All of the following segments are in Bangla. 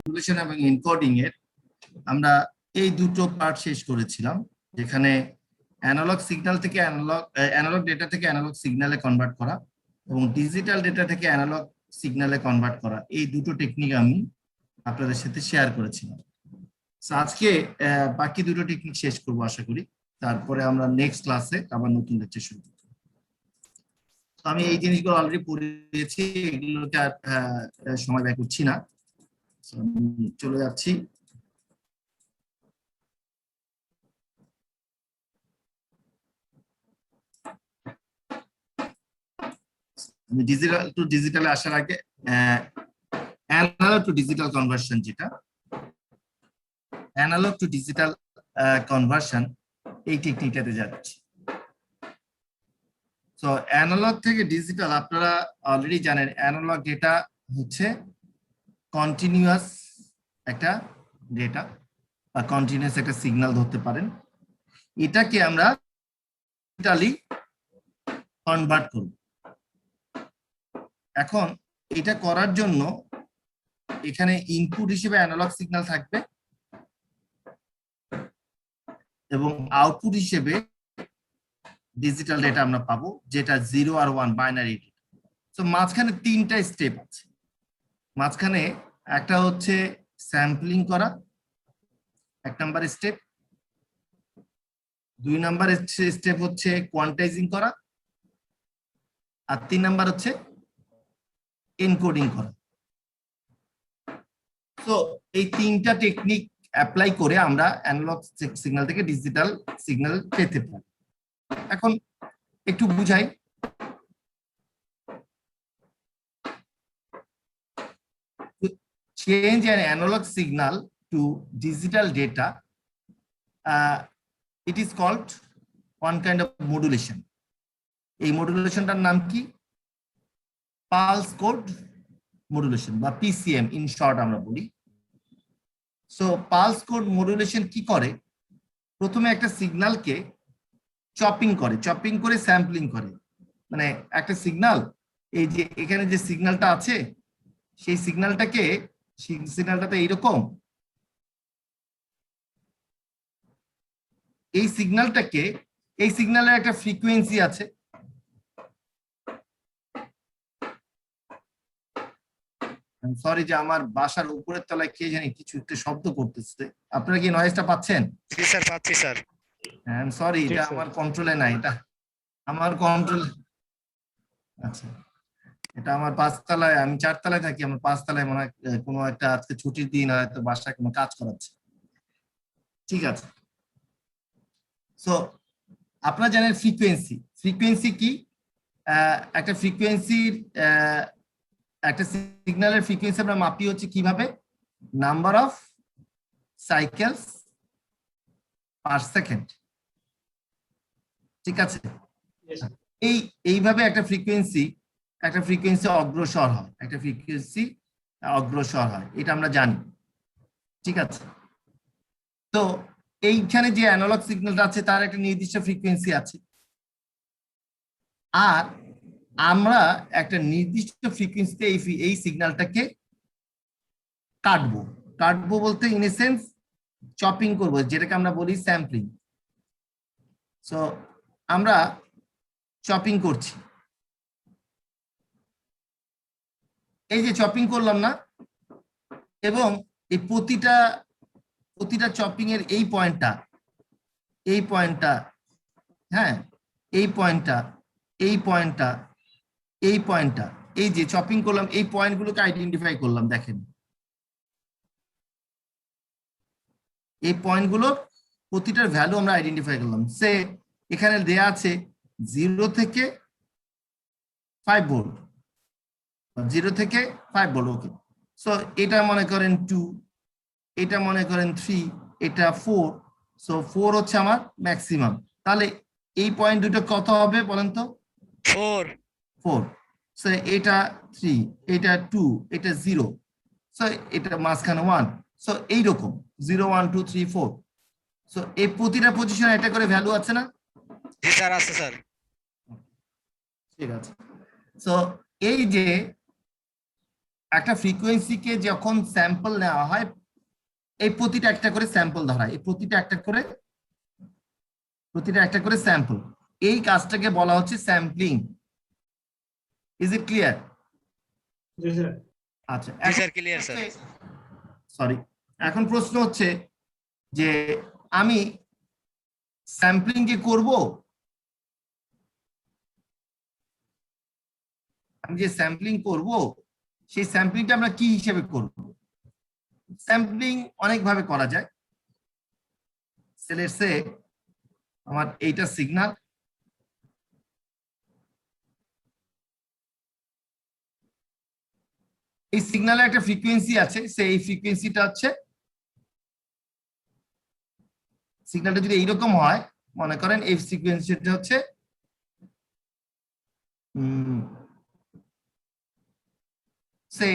মডুলেশন এবং এনকোডিং এর আমরা এই দুটো পার্ট শেষ করেছিলাম, যেখানে অ্যানালগ সিগন্যাল থেকে অ্যানালগ ডেটা থেকে অ্যানালগ সিগন্যালে কনভার্ট করা এবং ডিজিটাল ডেটা থেকে অ্যানালগ সিগন্যালে কনভার্ট করা, এই দুটো টেকনিক আমি আপনাদের সাথে শেয়ার করেছিলাম। আজকে বাকি দুটো টেকনিক শেষ করবো আশা করি, তারপরে আমরা নেক্সট ক্লাসে আবার নতুন লেকচার শুরু করব। আমি এই জিনিসগুলো অলরেডি পড়িয়েছি, এগুলোকে আর সময় ব্যয় করছি না, চলে যাচ্ছি। ডিজিটাল টু ডিজিটালে আসার আগে অ্যানালগ টু ডিজিটাল কনভার্সন, যেটা অ্যানালগ টু ডিজিটাল কনভার্সন, এই টেকনিকটাতে যাচ্ছি। সো অ্যানালগ থেকে ডিজিটাল আপনারা অলরেডি জানেন, অ্যানালগ ডেটা হচ্ছে কন্টিনিউয়াস একটা ডেটা বা কন্টিনিউয়াস একটা সিগন্যাল ধরতে পারেন, এটাকে আমরা ডিজিটালি কনভার্ট করব। এখন এটা করার জন্য এখানে ইনপুট হিসেবে অ্যানালগ সিগন্যাল থাকবে এবং আউটপুট হিসেবে ডিজিটাল ডেটা আমরা পাবো, যেটা 0 আর 1 বাইনারি ডেটা। তো মাঝখানে তিনটা স্টেপ আছে। মাঝখানে একটা হচ্ছে স্যাম্পলিং করা, 1 নাম্বার স্টেপ। 2 নাম্বার স্টেপ হচ্ছে কোয়ান্টাইজিং করা, আর 3 নাম্বার হচ্ছে এনকোডিং করা। তো এই তিনটা টেকনিক অ্যাপ্লাই করে আমরা অ্যানালগ সিগন্যাল থেকে ডিজিটাল সিগন্যাল পেতে পারি। এখন একটু বুঝাই। Change an analog signal to digital data, it is called one kind of modulation. এই মডুলেশনটার নাম কি? পালস কোড মডুলেশন বা পিসিএম ইন শর্ট আমরা বলি। সো পালস কোড মডুলেশন কি করে? প্রথমে একটা সিগন্যালকে চপিং করে স্যাম্পলিং করে। মানে একটা সিগন্যাল, এই যে এখানে যে সিগন্যালটা আছে, সেই সিগন্যালটাতে এইরকম, এই সিগন্যালের একটা ফ্রিকোয়েন্সি আছে। সরি যে আমার বাসার উপরের তলায় কে জানি কিছু একটা শব্দ করতেছে। আপনারা কি নয়েজটা পাচ্ছেন? জি স্যার, পাচ্ছি স্যার। সরি, এটা আমার কন্ট্রোলে নাই, এটা আমার কন্ট্রোল। আচ্ছা, এটা আমার 5 তলায়, আমি 4 তলায় থাকি, আমার 5 তলায় মনে হয় কোনো একটা আজকে ছুটির দিন, হয়তো বাসায় কোনো কাজ করাচ্ছে। ঠিক আছে। সো আপনারা জানেন ফ্রিকোয়েন্সি কি? একটা সিগন্যালের ফ্রিকোয়েন্সি আমরা মাপি হচ্ছে কিভাবে? Number of cycles per second. ঠিক আছে। এইভাবে একটা ফ্রিকোয়েন্সি অগ্রসর হয়, এটা আমরা জানি। ঠিক আছে। তো এইখানে যে অ্যানালগ সিগন্যালটা আছে তার একটা নির্দিষ্ট ফ্রিকোয়েন্সি আছে, আর আমরা একটা নির্দিষ্ট ফ্রিকোয়েন্সিতে এই সিগন্যালটাকে কাটবো বলতে ইন এ সেন্স চপিং করব, যেটাকে আমরা বলি স্যাম্পলিং। সো আমরা চপিং করছি, এই যে চপিং করলাম না, এবং এই প্রতিটা চপিং এর এই পয়েন্টটা, হ্যাঁ, এই পয়েন্টটা, এই যে চপিং করলাম, এই পয়েন্টগুলোকে আইডেন্টিফাই করলাম। দেখেন এই পয়েন্টগুলোর প্রতিটার ভ্যালু আমরা আইডেন্টিফাই করলাম। সে এখানে দেয়া আছে 0 থেকে 5 ভোল্ট, 0 থেকে 5 ভোল্ট। ওকে, সো এটা মনে করেন 2, এটা মনে করেন 3, এটা 4। সো 4 হচ্ছে আমার ম্যাক্সিমাম। তাহলে এই পয়েন্ট দুটো কত হবে বলেন তো? 4। সো এটা 3, এটা 2, এটা 0। সো এটা মাঝখানে 1। সো এইরকম 0 1 2 3 4। সো এই প্রতিটা পজিশনে এটা করে ভ্যালু আছে না? জি স্যার, আছে স্যার। ঠিক আছে। সো এই যে একটা ফ্রিকোয়েন্সিকে যখন স্যাম্পল নেওয়া হয়, এই প্রতিটা একটা করে স্যাম্পল ধরা হয়, এই প্রতিটা একটা করে স্যাম্পল, এই কাজটাকে বলা হচ্ছে স্যাম্পলিং। Is it clear? আচ্ছা, জি স্যার, ক্লিয়ার স্যার। সরি, এখন প্রশ্ন হচ্ছে যে আমি স্যাম্পলিং কি করব, আমি যে স্যাম্পলিং করব সেই স্যাম্পলিংটা আমরা কি হিসেবে করব? স্যাম্পলিং অনেক ভাবে করা যায়। লেটস সে আমার এইটা সিগন্যাল, এই সিগন্যালে একটা ফ্রিকোয়েন্সি আছে, সেই ফ্রিকোয়েন্সিটা হচ্ছে, সিগন্যালটা যদি এইরকম হয়, মনে করেন এই ফ্রিকোয়েন্সিটা হচ্ছে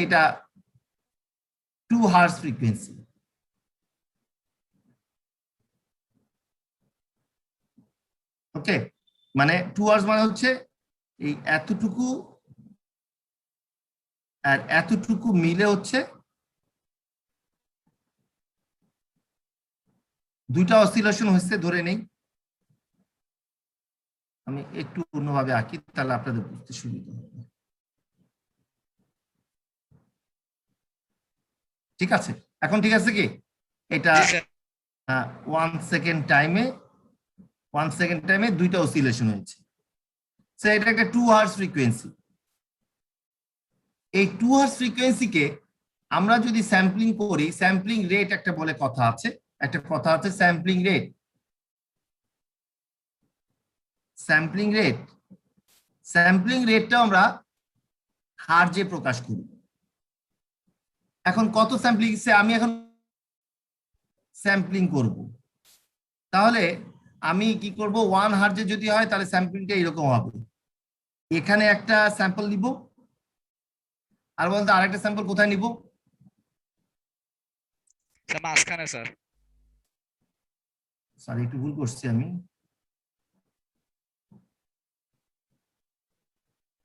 এটা 2 হার্জ ফ্রিকোয়েন্সি। ওকে, মানে 2 হার্জ মানে হচ্ছে এই এতটুকু আর এতটুকু মিলে হচ্ছে দুইটা অসিলেশন হচ্ছে ধরে নেই। আমি একটু অন্যভাবে আঁকি, তাহলে আপনাদের বুঝতে সুবিধা হবে। ঠিক আছে, এখন ঠিক আছে কি? এটা জি স্যার। 1 সেকেন্ড টাইমে দুইটা অসিলেশন হয়েছে। এটা একটা 2 হার্জ ফ্রিকোয়েন্সি। এই 2 হার্জ ফ্রিকোয়েন্সিকে আমরা যদি স্যাম্পলিং করি, স্যাম্পলিং রেট একটা বলে কথা আছে, স্যাম্পলিং রেট। স্যাম্পলিং রেটটা আমরা হার্জে প্রকাশ করি। এখন কত স্যাম্পলিং আমি এখন স্যাম্পলিং করব, তাহলে আমি কি করব, 1 হার্জে যদি হয় তাহলে স্যাম্পলিংটা এরকম হবে। এখানে একটা স্যাম্পল নিব, আর বলতে আরেকটা স্যাম্পল কোথায় নিব? স্যার মাঝখানে স্যার। সরি, একটু ভুল করছি আমি।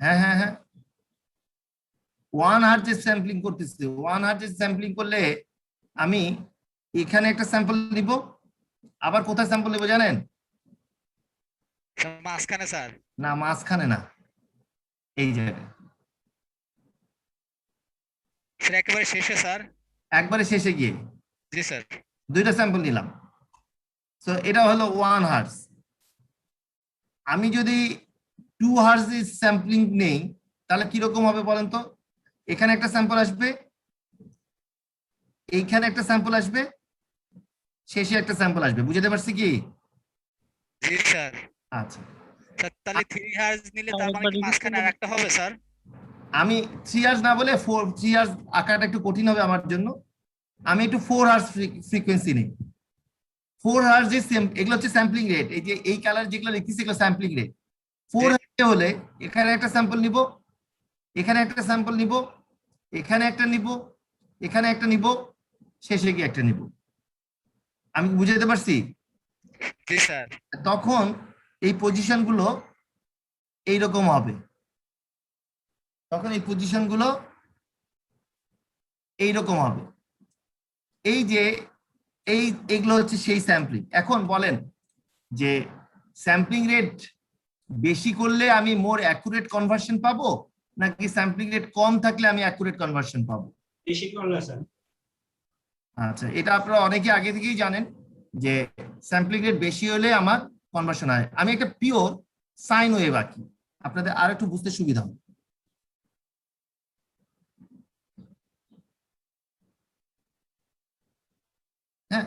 হ্যাঁ হ্যাঁ হ্যাঁ, 1 হার্জে স্যাম্পলিং করতেছি। 1 হার্জে স্যাম্পলিং করলে আমি এখানে একটা স্যাম্পল নিব, আবার কোথায় স্যাম্পল নেব জানেন? স্যার মাঝখানে স্যার। না, মাঝখানে না, এই জায়গায় স্যার একেবারে শেষে স্যার। একবারে শেষে গিয়ে জি স্যার। দুইটা স্যাম্পল নিলাম। তো এটা হলো 1 হার্জ। আমি যদি 2 হার্জ স্যাম্পলিং নেই, তাহলে কিরকম হবে বলেন তো? এখানে একটা স্যাম্পল আসবে, এইখানে একটা স্যাম্পল আসবে, শেষে একটা স্যাম্পল আসবে। বুঝতে পারছি কি? জি স্যার। আচ্ছা, স্যার তাহলে 3 হার্জ নিলে তার মানে কি মাঝখানে আরেকটা হবে স্যার? আমি 3 হার্জ না বলে 3 হার্জ আঁকাটা একটু কঠিন হবে আমার জন্য, আমি একটু 4 হার্জ ফ্রিকোয়েন্সি নেই। 4 হার্জ যে এগুলো হচ্ছে স্যাম্পলিং রেট। এই যে এই কালার যেগুলো লিখতেছি এগুলো স্যাম্পলিং রেট। 4 হার্জ হলে এখানে একটা স্যাম্পল নিব, এখানে একটা স্যাম্পল নিব, এখানে একটা নিব, এখানে একটা নিব, শেষে গিয়ে একটা নিব। আমি বুঝাতে পারছি? জি স্যার। তখন এই পজিশন গুলো এইরকম হবে, এইরকম হবে। এই যে এইগুলো হচ্ছে সেই স্যাম্পলিং। এখন বলেন যে স্যাম্পলিং রেট বেশি করলে আমি মোর অ্যাকুরেট কনভার্সন পাবো, নাকি স্যাম্পলিং রেট কম থাকলে আমি অ্যাকুরেট কনভার্সন পাবো? বেশি করলে স্যার। আচ্ছা, এটা আপনারা অনেকে আগে থেকেই জানেন যে স্যাম্পলিং রেট বেশি হলে আমার কনভার্সন হয়। আমি একটা পিওর সাইন ওয়েভ আঁকি, আপনাদের আর একটু বুঝতে সুবিধা হবে। হ্যাঁ,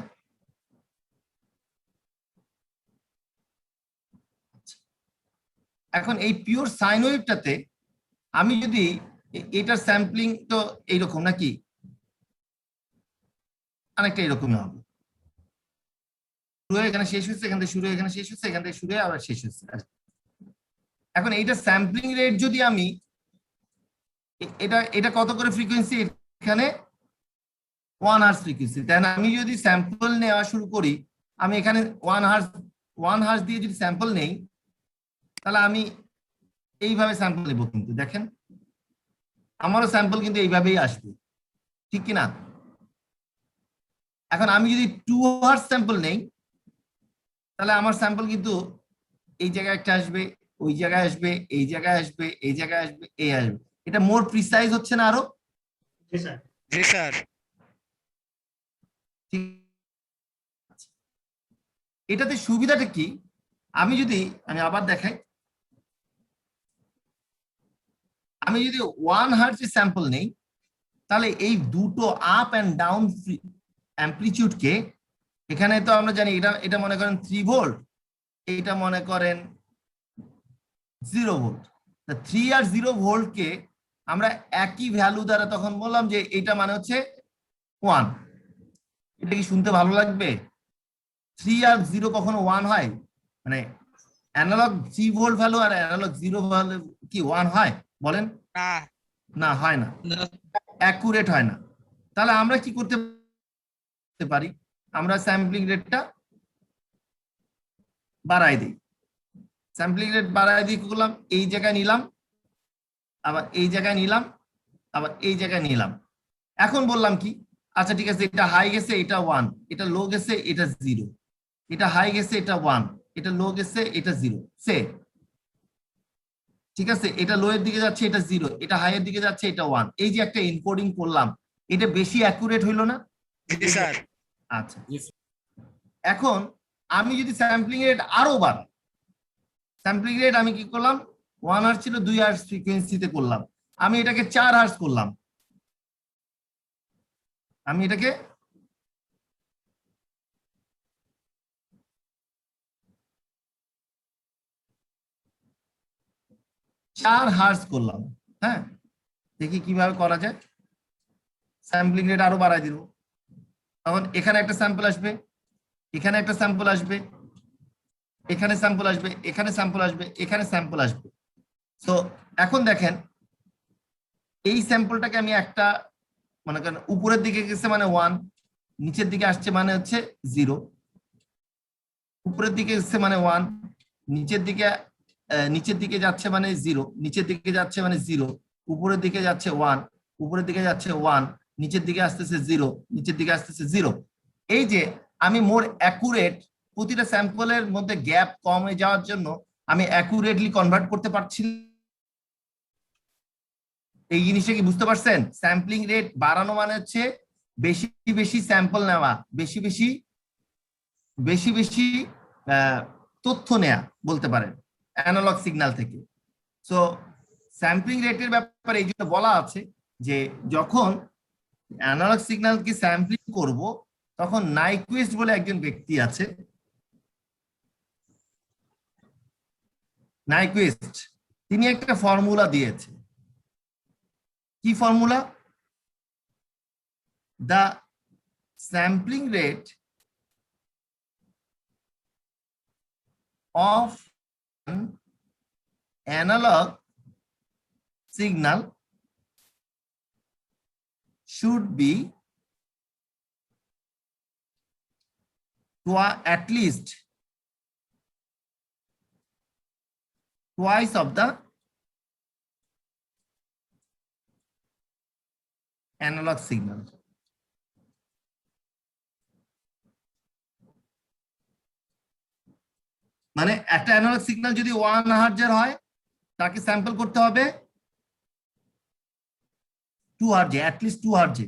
এখন এই পিওর সাইন ওয়েভটাতে আমি যদি এটার স্যাম্পলিং তো এইরকম নাকি, অনেকটা এরকমই হবে। শুরু হয়ে এখানে শেষ হচ্ছে, এখান থেকে শুরু হয়ে এখানে শেষ হচ্ছে, এখান থেকে শুরু হয়ে আবার শেষ হচ্ছে। এখন এইটা স্যাম্পলিং রেট যদি আমি এটা এটা কত করে ফ্রিকোয়েন্সি? এখানে 1 হার্জ ফ্রিকোয়েন্সি। তাই না? আমি যদি স্যাম্পল নেওয়া শুরু করি, আমি এখানে 1 হার্জ দিয়ে যদি স্যাম্পল নেই, তাহলে আমি এইভাবে স্যাম্পল নেব। কিন্তু দেখেন আমারও স্যাম্পল কিন্তু এইভাবেই আসবে, ঠিক কিনা? এখন আমি যদি 2 হার্জ স্যাম্পল নেই, তাহলে আমার স্যাম্পল কিন্তু এই জায়গায় একটা আসবে, ওই জায়গায় আসবে, এই জায়গায় আসবে, এই জায়গায় আসবে, এই আসবে। এটা মোর প্রিসাইজ হচ্ছে না আরো? জি স্যার। ঠিক। এটাতে সুবিধাটা কি? আমি আবার দেখাই, আমি যদি 1 হার্জ স্যাম্পল নেই, তাহলে এই দুটো আপ অ্যান্ড ডাউন অ্যাম্পলিটিউডকে, এখানে তো আমরা জানি এটা এটা মনে করেন 3 ভোল্ট, এইটা মনে করেন 0 ভোল্ট। 3 আর 0 ভোল্টকে আমরা একই ভ্যালু দ্বারা তখন বললাম যে এটা মানে হচ্ছে 1। এটা কি শুনতে ভালো লাগবে? 3 আর 0 কখনো 1 হয়? মানে অ্যানালগ 3 ভোল্ট ভ্যালু আর অ্যানালগ 0 ভ্যালু কি 1 হয় বলেন? না। না, হয় না, অ্যাকুরেট হয় না। তাহলে আমরা কি করতে পারি? আমরা স্যাম্পলিং রেটটা বাড়াই দিই। স্যাম্পলিং রেট বাড়াই দিয়ে কি করলাম, এই জায়গায় নিলাম, আবার এই জায়গায় নিলাম, আবার এই জায়গায় নিলাম। এখন বললাম কি, আচ্ছা ঠিক আছে, এটা হাই গেছে, এটা 1, এটা লো গেছে, এটা 0, এটা হাই গেছে, এটা 1, এটা লো গেছে, এটা 0, সে ঠিক আছে, এটা লো এর দিকে যাচ্ছে, এটা 0, এটা হাই এর দিকে যাচ্ছে, এটা 1। এই যে একটা এনকোডিং করলাম, এটা বেশি অ্যাকুরেট হইলো না? জি স্যার। আচ্ছা, এখন আমি যদি স্যাম্পলিং রেট আরো বাড়াই, স্যাম্পলিং রেট আমি কি করলাম, 1 হার্জ ছিল, 2 হার্জ ফ্রিকোয়েন্সিতে করলাম, আমি এটাকে 4 হার্জ করলাম, আমি এটাকে 4 হার্জ করলাম। হ্যাঁ, দেখি কিভাবে করা যায়। স্যাম্পলিং রেট আরো বাড়াই দিব, তখন এখানে একটা স্যাম্পল আসবে, এখানে একটা স্যাম্পল আসবে, এখানে স্যাম্পল আসবে, এখানে স্যাম্পল আসবে, এখানে স্যাম্পল আসবে। তো এখন দেখেন, এই স্যাম্পলটাকে আমি একটা মনে করেন উপরের দিকে গেছে মানে 1, নিচের দিকে আসছে মানে হচ্ছে 0, উপরের দিকে গেছে মানে 1, নিচের দিকে যাচ্ছে মানে 0, নিচের দিকে যাচ্ছে মানে 0, উপরের দিকে যাচ্ছে 1, উপরের দিকে যাচ্ছে 1, নিচের দিকে আসতেছে 0, নিচের দিকে আসতেছে 0। এই যে আমি মোর অ্যাকুরেট, প্রতিটা স্যাম্পলের মধ্যে গ্যাপ কমে যাওয়ার জন্য আমি অ্যাকুরেটলি কনভার্ট করতে পারছি। এই জিনিসটা কি বুঝতে পারছেন? স্যাম্পলিং রেট বাড়ানো মানে হচ্ছে বেশি বেশি স্যাম্পল নেওয়া, বেশি বেশি বেশি বেশি তথ্য নেয়া বলতে পারেন অ্যানালগ সিগন্যাল থেকে। সো স্যাম্পলিং রেটের ব্যাপারে এই জন্য বলা আছে যে যখন অ্যানালগ সিগন্যালকে স্যাম্পলিং করব, তখন নাইকুইস্ট বলে একজন ব্যক্তি আছে, নাইকুইস্ট, তিনি একটা ফর্মুলা দিয়েছে। কি formula? The sampling rate of an analog signal should be at least twice of the analog signal. মানে একটা অ্যানালগ সিগন্যাল যদি 1 হার্জের হয়, তাকে স্যাম্পল করতে হবে 2 হার্জে, অ্যাটলিস্ট 2 হার্জে।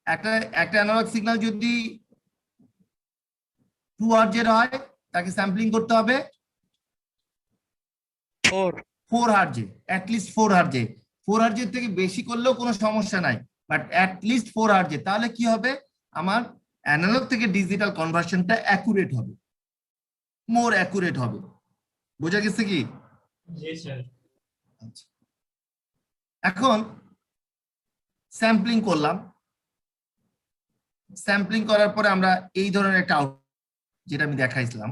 একটা অ্যানালগ সিগন্যাল যদি 2 হার্জের হয়, তাকে স্যাম্পলিং করতে হবে 4 হার্জে, অ্যাটলিস্ট 4 হার্জে। 4 হার্জের থেকে বেশি করলেও কোনো সমস্যা নাই, বাট অ্যাটলিস্ট 4 হার্জে। তাহলে কি হবে, আমার অ্যানালগ থেকে ডিজিটাল কনভার্সনটা অ্যাকুরেট হবে, মোর অ্যাকুরেট হবে। বোঝা গেছে কি? জি স্যার। এখন স্যাম্পলিং করলাম, স্যাম্পলিং করার পরে আমরা এই ধরনের একটা আউটপুট, যেটা আমি দেখাইছিলাম,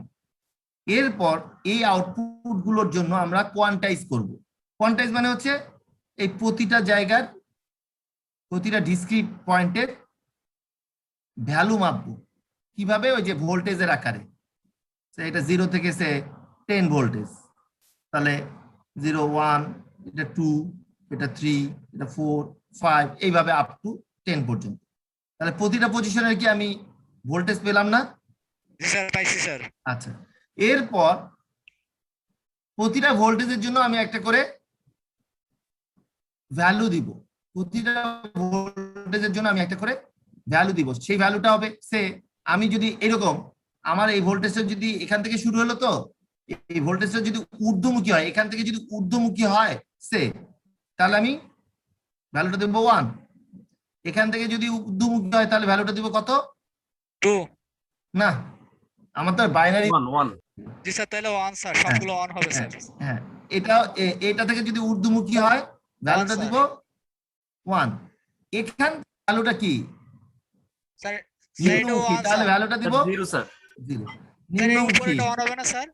এরপর এই আউটপুট গুলোর জন্য আমরা কোয়ান্টাইজ করব। কোয়ান্টাইজ মানে হচ্ছে এই প্রতিটা জায়গার, প্রতিটা ডিসক্রিট পয়েন্টের ভ্যালু মাপবো। কিভাবে? ওই যে ভোল্টেজের আকারে, এটা 0 থেকে সে 10 ভোল্টেজ, তাহলে 0, 1, এটা 2, এটা 3, এটা 4, 5, এইভাবে আপ টু 10 পর্যন্ত। তাহলে প্রতিটা পজিশনের কি আমি ভোল্টেজ পেলাম না? জি স্যার, পাইছি স্যার। আচ্ছা, এরপর প্রতিটা ভোল্টেজের জন্য আমি একটা করে ভ্যালু দিব। প্রতিটা ভোল্টেজের জন্য আমি একটা করে ভ্যালু দিব। সেই ভ্যালুটা হবে সে আমি যদি এরকম আমার এই ভোল্টেজটা যদি এখান থেকে শুরু হলো, তো এই ভোল্টেজটা যদি ঊর্ধ্বমুখী হয়, এখান থেকে যদি ঊর্ধ্বমুখী হয় সে, তাহলে আমি ভ্যালুটা দেব 1। এখান থেকে যদি ঊর্ধ্বমুখী হয় তাহলে ভ্যালুটা দিব কত? 2। না, আমার তো বাইনারি। 1 জি স্যার, তাহলে 1 স্যার, সবগুলো 1 হবে স্যার। হ্যাঁ, এটা থেকে যদি ঊর্ধ্বমুখী হয় ভ্যালুটা দিব 1। এখান ভ্যালুটা কি স্যার নিম্নমুখী, তাহলে ভ্যালুটা দিব 0 স্যার। 0। স্যার এই নিম্নমুখী, উপরেটা 1 হবে না স্যার?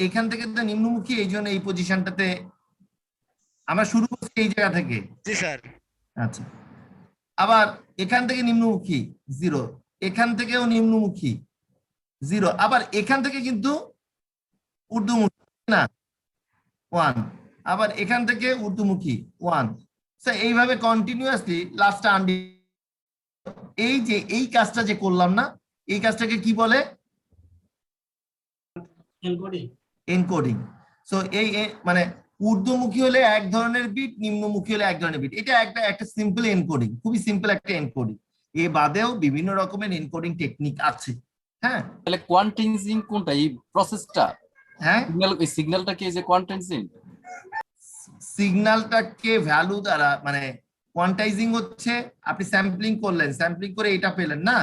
এখান থেকে তো নিম্নমুখী, এই জন্য এই পজিশনটাতে আমরা শুরু করছি এই জায়গা থেকে। জি স্যার। আচ্ছা, আবার এখান থেকে নিম্নমুখী 0, এখান থেকেও নিম্নমুখী 0, আবার এখান থেকে কিন্তু ঊর্ধ্বমুখী না 1, আবার এখান থেকে ঊর্ধ্বমুখী 1। স্যার এইভাবে কন্টিনিউয়াসলি লাস্টটা আন্ডি, এই যে এই কাজটা যে করলাম না, এই কাজটাকে কি বলে? এনকোডিং। সো এই মানে ঊর্ধ্বমুখী হলে এক ধরনের বিট, নিম্নমুখী হলে এক ধরনের বিট। এটা একটা সিম্পল এনকোডিং, খুবই সিম্পল একটা এনকোডিং। এ বাদেও বিভিন্ন রকমের এনকোডিং টেকনিক আছে। হ্যাঁ, তাহলে কোয়ান্টাইজিং কোনটা, এই প্রসেসটা? হ্যাঁ, সিগন্যালটা কি যে কোয়ান্টাইজিং? সিগন্যালটাকে ভ্যালু দ্বারা মানে কোয়ান্টাইজিং হচ্ছে আপনি স্যাম্পলিং করলেন, স্যাম্পলিং করে এটা পেলেন না,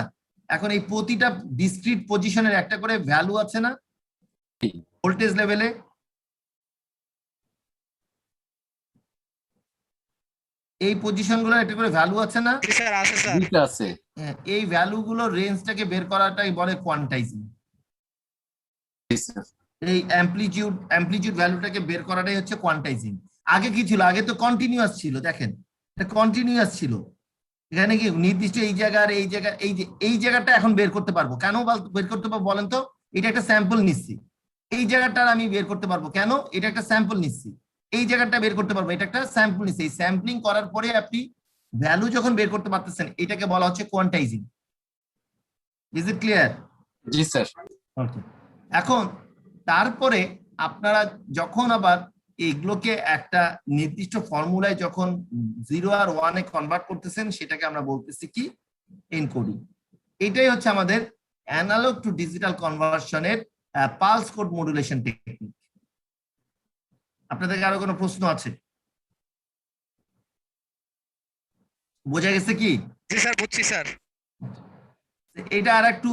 এখন এই প্রতিটা ডিসক্রিট পজিশনের একটা করে ভ্যালু আছে না ভোল্টেজ লেভেলে? এই পজিশনগুলোর একটা করে ভ্যালু আছে না? জি স্যার, আছে স্যার। দুইটা আছে। হ্যাঁ, এই ভ্যালুগুলোর রেঞ্জটাকে বের করাটাই বলে কোয়ান্টাইজিং। জি স্যার। এই অ্যামপ্লিটিউড ভ্যালুটাকে বের করাটাই হচ্ছে কোয়ান্টাইজিং। আগে কি ছিল? আগে তো কন্টিনিউয়াস ছিল, দেখেন এটা কন্টিনিউয়াস ছিল। এখানে কি নির্দিষ্ট এই জায়গার এই জায়গা, এই যে এই জায়গাটা এখন বের করতে পারবো কেন? বের করতে পারবো বলেন তো? এটা একটা স্যাম্পল নিচ্ছি, এই জায়গাটা আমি বের করতে পারবো কেন? এটা একটা স্যাম্পল নিচ্ছি। এই জায়গাটা বের করতে পারবো, এটা একটা স্যাম্পল নিচ্ছি। এই স্যাম্পলিং করার পরে আপনি ভ্যালু যখন বের করতে পারতেছেন, এটাকে বলা হচ্ছে কোয়ান্টাইজিং। Is it clear? জি স্যার। ওকে, এখন তারপরে আপনারা যখন আবার এগুলোকে একটা নির্দিষ্ট ফর্মুলায় যখন 0 আর 1 এ কনভার্ট করতেছেন, সেটাকে আমরা বলতেছি কি? এনকোডিং। এটাই হচ্ছে আমাদের অ্যানালগ টু ডিজিটাল কনভার্সনের পালস কোড মডুলেশন টেকনিক। আপনাদের আরো কোনো প্রশ্ন আছে? বোঝা গেছে কি? জি স্যার, বুঝছি স্যার। এটা আর একটু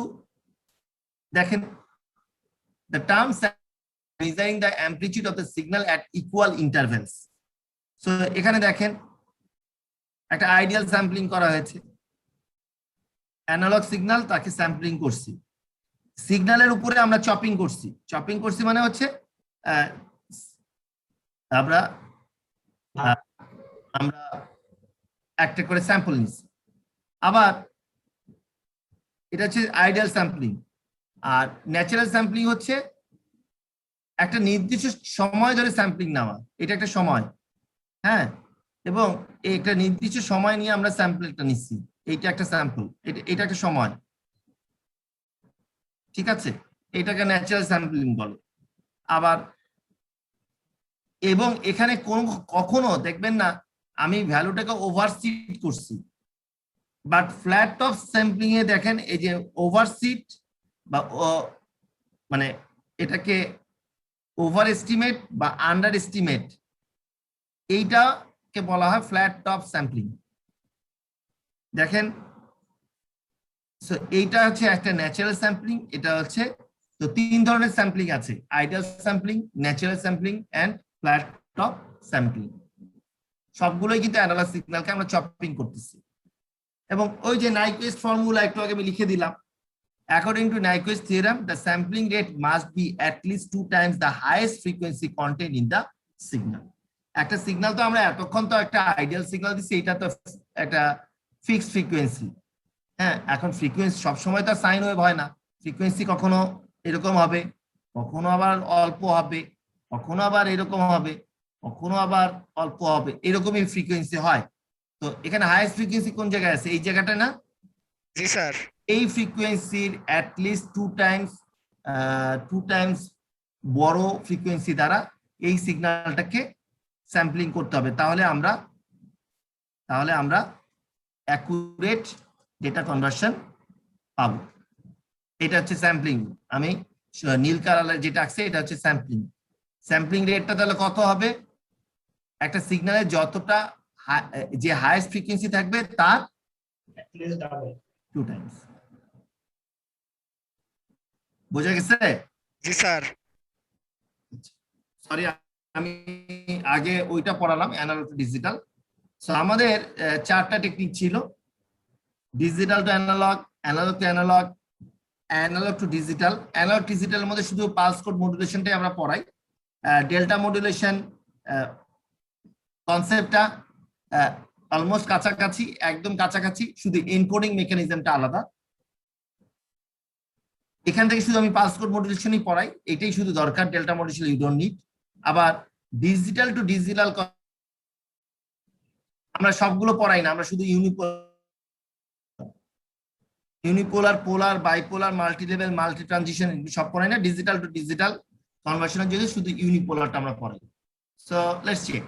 দেখেন, the term measuring the amplitude of the signal at equal intervals. So এখানে দেখেন একটা আইডিয়াল স্যাম্পলিং করা হয়েছে, অ্যানালগ সিগন্যাল, তাকে স্যাম্পলিং করছি, সিগন্যালের উপরে আমরা চপিং করছি। চপিং করছি মানে হচ্ছে আমরা একটা করে স্যাম্পল নিচ্ছি। আবার এটা হচ্ছে আইডিয়াল স্যাম্পলিং। আর ন্যাচারাল স্যাম্পলিং হচ্ছে একটা নির্দিষ্ট সময় ধরে স্যাম্পলিং নেওয়া, এটা একটা সময়। হ্যাঁ, এবং একটা নির্দিষ্ট সময় নিয়ে আমরা স্যাম্পলটা নিচ্ছি, এইটা একটা স্যাম্পল, এটা একটা সময়। ঠিক আছে, এটাকে ন্যাচারাল স্যাম্পলিং বলে। আবার এবং এখানে কখনো দেখবেন না আমি ভ্যালুটাকে ওভারসিট করছি, বাট ফ্ল্যাট টপ স্যাম্পলিং এ দেখেন এই যে ওভারসিট বা মানে এটাকে ওভার এস্টিমেট বা আন্ডার এস্টিমেট, এইটাকে বলা হয় ফ্ল্যাট টপ স্যাম্পলিং। দেখেন, এইটা হচ্ছে একটা ন্যাচারাল স্যাম্পলিং, এটা হচ্ছে, তো 3 ধরনের স্যাম্পলিং আছে: ideal sampling, natural sampling and flat top sampling. সবগুলোই কিন্তু অ্যানালগ সিগন্যালকে আমরা চপিং করতেছি। এবং ওই যে নাইকুইস্ট ফর্মুলা একটু আগে আমি লিখে দিলাম, according to Nyquist theorem the sampling rate must be at least 2 times the highest frequency content in the signal. একটা সিগন্যাল তো আমরা এতক্ষণ তো একটা আইডিয়াল সিগন্যাল দিচ্ছি, এটা তো একটা ফিক্সড ফ্রিকোয়েন্সি। হ্যাঁ, এখন ফ্রিকোয়েন্সি সবসময় তো সাইন ওয়েভ হয় না, ফ্রিকোয়েন্সি কখনো এরকম হবে, কখনো আবার অল্প হবে, কখনো আবার এরকম হবে, কখনো আবার অল্প হবে, এরকমই ফ্রিকোয়েন্সি হয়। তো এখানে হাইয়েস্ট ফ্রিকোয়েন্সি কোন জায়গায় আছে? এই জায়গাটা না? জি স্যার। এই ফ্রিকোয়েন্সির অ্যাটলিস্ট টু টাইমস বড় ফ্রিকোয়েন্সি দ্বারা এই সিগন্যালটাকে স্যাম্পলিং করতে হবে, তাহলে আমরা অ্যাকুরেট ডেটা কনভার্সন পাবো। এটা হচ্ছে স্যাম্পলিং। আমি নীল কালার যেটা আছে এটা হচ্ছে স্যাম্পলিং। স্যাম্পলিং রেটটা তাহলে কত হবে? একটা সিগন্যালে যতটা যে হাইয়েস্ট ফ্রিকোয়েন্সি থাকবে তার টু টাইমস। বোঝা গেছে? জি স্যার। সরি, আমি আগে ওইটা পড়ালাম অ্যানালগ টু ডিজিটাল। সো আমাদের চারটা টেকনিক ছিল: digital to analog, analog to analog, analog to digital. Analog ডিজিটালের মধ্যে শুধু পালস কোড মডুলেশনটাই আমরা পড়াই। ডেল্টা মডুলেশন কনসেপ্টটা অলমোস্ট কাছাকাছি, একদম কাছাকাছি, শুধু এনকোডিং মেকানিজমটা আলাদা। এখান থেকে শুধু আমি পালস কোড মডুলেশনই পড়াই, এটাই শুধু দরকার। Delta modulation you don't need. আবার ডিজিটাল টু ডিজিটাল আমরা সবগুলো পড়াই না, আমরা শুধু unipolar, polar, bipolar, multi level, multi transition সব পড়াই না। ডিজিটাল টু ডিজিটাল কনভার্সনের জন্য শুধু ইউনিপোলারটা আমরা পড়াই। So let's check.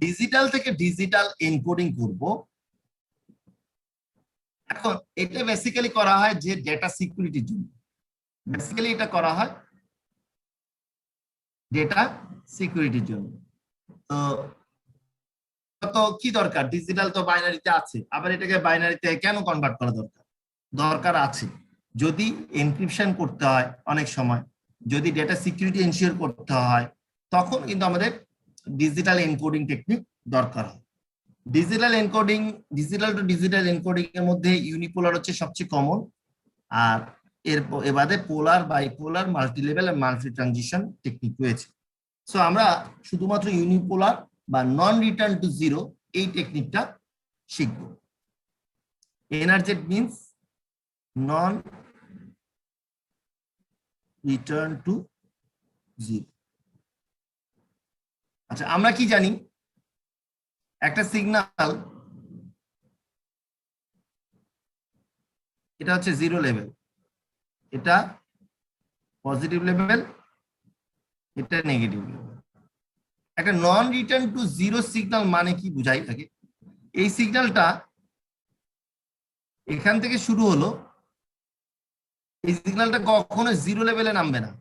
ডিজিটাল থেকে ডিজিটাল এনকোডিং করব। এখন এটা বেসিক্যালি করা হয় যে ডেটা সিকিউরিটির জন্য। বেসিক্যালি এটা করা হয় ডেটা সিকিউরিটির জন্য। তো কি দরকার? ডিজিটাল তো বাইনারিতে আছে, আবার এটাকে বাইনারিতে কেন কনভার্ট করা দরকার? দরকার আছে যদি এনক্রিপশন করতে হয়, অনেক সময় যদি ডেটা সিকিউরিটি এনশিওর করতে হয়, তখন কিন্তু আমাদের ডিজিটাল এনকোডিং টেকনিক দরকার হয়। Digital encoding, digital to digital encoding এর মধ্যে ইউনিপোলার হচ্ছে সবচেয়ে কমন, আর এর বাদে পোলার, বাইপোলার, মাল্টি লেভেল আর মাল্টি ট্রানজিশন টেকনিক রয়েছে। সো আমরা শুধুমাত্র ইউনিপোলার বা নন রিটার্ন টু জিরো এই টেকনিকটা শিখব। NRZ means non return to zero. আচ্ছা, আমরা কি জানি? একটা সিগন্যাল, এটা হচ্ছে জিরো লেভেল, এটা পজিটিভ লেভেল, এটা নেগেটিভ লেভেল। একটা non return to zero signal মানে কি বুঝাই থাকে? এই সিগন্যালটা এখান থেকে শুরু হলো, এই সিগন্যালটা কখনো জিরো লেভেলে নামবে না।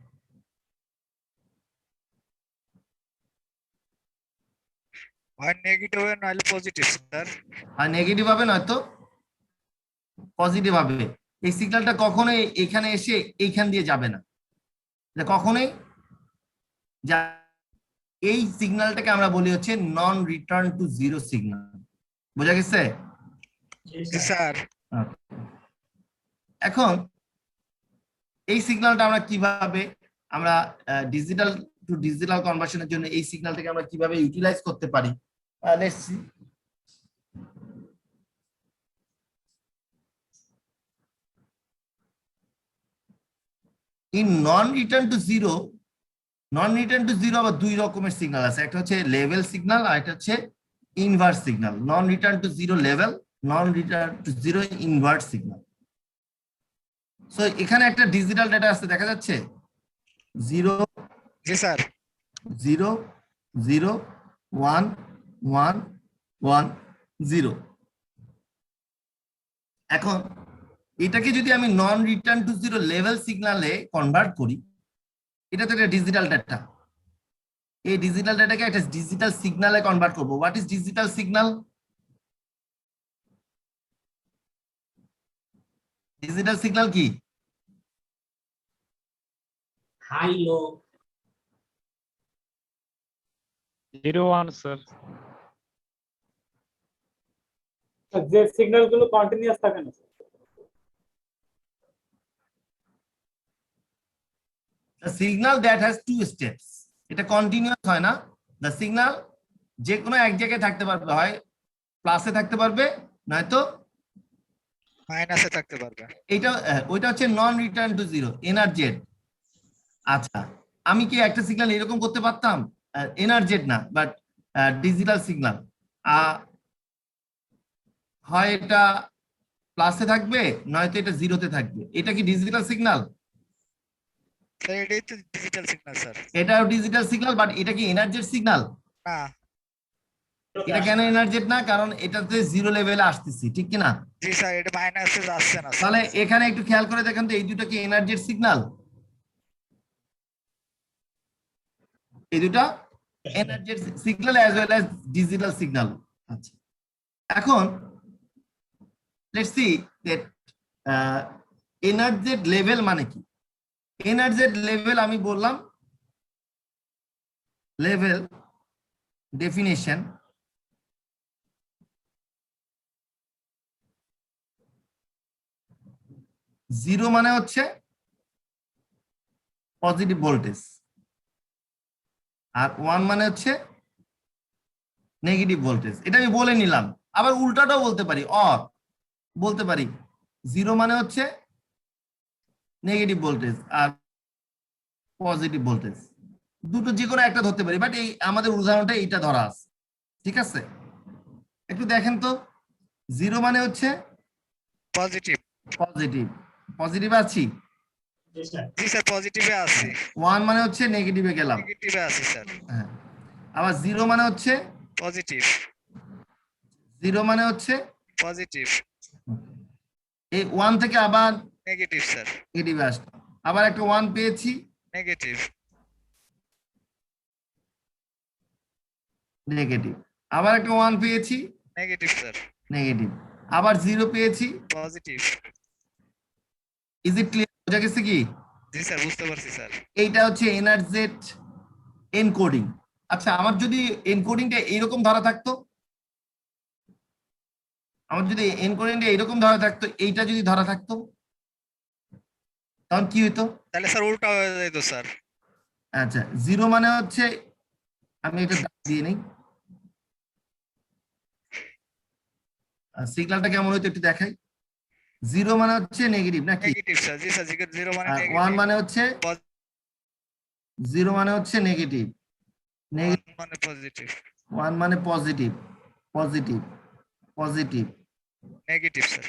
হয় নেগেটিভ হবে নাহলে পজিটিভ স্যার। আর নেগেটিভ হবে নয়তো পজিটিভ হবে। এই সিগন্যালটা কখনোই এখানে এসে এইখান দিয়ে যাবে না, এটা কখনোই এই সিগন্যালটাকে আমরা বলি হচ্ছে নন রিটার্ন টু জিরো সিগন্যাল। বোঝা গেছে? জি স্যার। এখন এই সিগন্যালটা আমরা কিভাবে, আমরা ডিজিটাল টু ডিজিটাল কনভার্সনের জন্য এই সিগন্যালটাকে আমরা কিভাবে ইউটিলাইজ করতে পারি? Let's see. In non return to zero, non return to zero আবার দুই রকমের সিগন্যাল আছে, একটা হচ্ছে লেভেল সিগন্যাল আর একটা হচ্ছে inverse signal. Non return to zero level, non return to zero inverse signal. So এখানে একটা ডিজিটাল ডেটা আছে, দেখা যাচ্ছে 0 জি স্যার। 0 0 1 1 1 0। এখন এটাকে যদি আমি non return to zero level সিগন্যালে কনভার্ট করি, এটা তো একটা ডিজিটাল ডেটা। এই ডিজিটাল ডেটাকে একটা ডিজিটাল সিগন্যালে কনভার্ট করব। What is digital signal? Digital signal কি? High low 01 sir. যে সিগন্যাল গুলো কন্টিনিউয়াস থাকে না A signal that has two steps, এটা কন্টিনিউয়াস হয় না, দ্য সিগন্যাল যে কোনো এক জায়গায় থাকতে পারবে, হয় প্লাসে থাকতে পারবে নয়তো মাইনাসে থাকতে পারবে। এইটা ওইটা হচ্ছে নন রিটার্ন টু জিরো, এনআরজেড। আচ্ছা, আমি কি একটা সিগন্যাল এরকম করতে পারতাম? এনআরজেড না, বাট ডিজিটাল সিগন্যাল, হয় এটা প্লাসে থাকবে নয়তো এটা জিরোতে থাকবে। এটা কি ডিজিটাল সিগন্যাল? স্যার এটাই তো ডিজিটাল সিগন্যাল স্যার। এটাও ডিজিটাল সিগন্যাল, বাট এটা কি এনআরজেড সিগন্যাল? না। এটা কেন এনআরজেড না? কারণ এটাতে জিরো লেভেলে আসতেছি, ঠিক কি না? জি স্যার, এটা মাইনাসে আসছে না স্যার। তাহলে এখানে একটু খেয়াল করে দেখেন তো, এই দুটো কি এনআরজেড সিগন্যাল? এই দুটো NRZ signal as well as digital signal. আচ্ছা, এখন let's see that NRZ level মানে কি। এনআরজেড লেভেল আমি বললাম, লেভেল ডেফিনেশন জিরো মানে হচ্ছে পজিটিভ ভোল্টেজ, আর ওয়ান মানে হচ্ছে নেগেটিভ ভোল্টেজ। এটা আমি বলে নিলাম। আবার উল্টাটাও বলতে পারি, অর বলতে পারি জিরো মানে হচ্ছে নেগেটিভ ভোল্টেজ আর পজিটিভ ভোল্টেজ, দুটো যে কোনো একটা ধরতে পারি, বাট এই আমাদের উদাহরণটা এইটা ধরা আছে, ঠিক আছে? একটু দেখেন তো, জিরো মানে হচ্ছে পজিটিভ। পজিটিভ, পজিটিভ আছি। জি স্যার, পজিটিভে আছে। ওয়ান মানে হচ্ছে নেগেটিভে গেলাম। নেগেটিভে আছে স্যার। হ্যাঁ, আবার জিরো মানে হচ্ছে পজিটিভ। জিরো মানে হচ্ছে পজিটিভ। এই ওয়ান থেকে আবার নেগেটিভ স্যার। নেগেটিভে আসলো, আবার একটা ওয়ান পেয়েছি, নেগেটিভ। নেগেটিভ, আবার একটা ওয়ান পেয়েছি, নেগেটিভ স্যার। নেগেটিভ, আবার জিরো পেয়েছি। পজিটিভ। Is it clear? বোঝা গেছে কি? জি স্যার, বুঝতে পারছি স্যার। এইটা হচ্ছে এনআরজেড এনকোডিং। আচ্ছা, আমার যদি এনকোডিংটা এইরকম ধরা থাকতো, আমার যদি এনকোডিংটা এইরকম ধরা থাকতো, এইটা যদি ধরা থাকতো, তখন কি হইতো? তাহলে স্যার উল্টা হয়ে যেত স্যার। আচ্ছা, জিরো মানে হচ্ছে, আমি এটা দাগ দিয়ে নেই, সিগন্যালটা কেমন হইতো একটু দেখাই। জিরো মানে হচ্ছে নেগেটিভ নাকি? Negative sir. জি স্যার, জিরো মানে আর নেগেটিভ। ওয়ান মানে হচ্ছে, জিরো মানে হচ্ছে নেগেটিভ, মানে পজিটিভ। ওয়ান মানে positive, positive, positive, negative sir.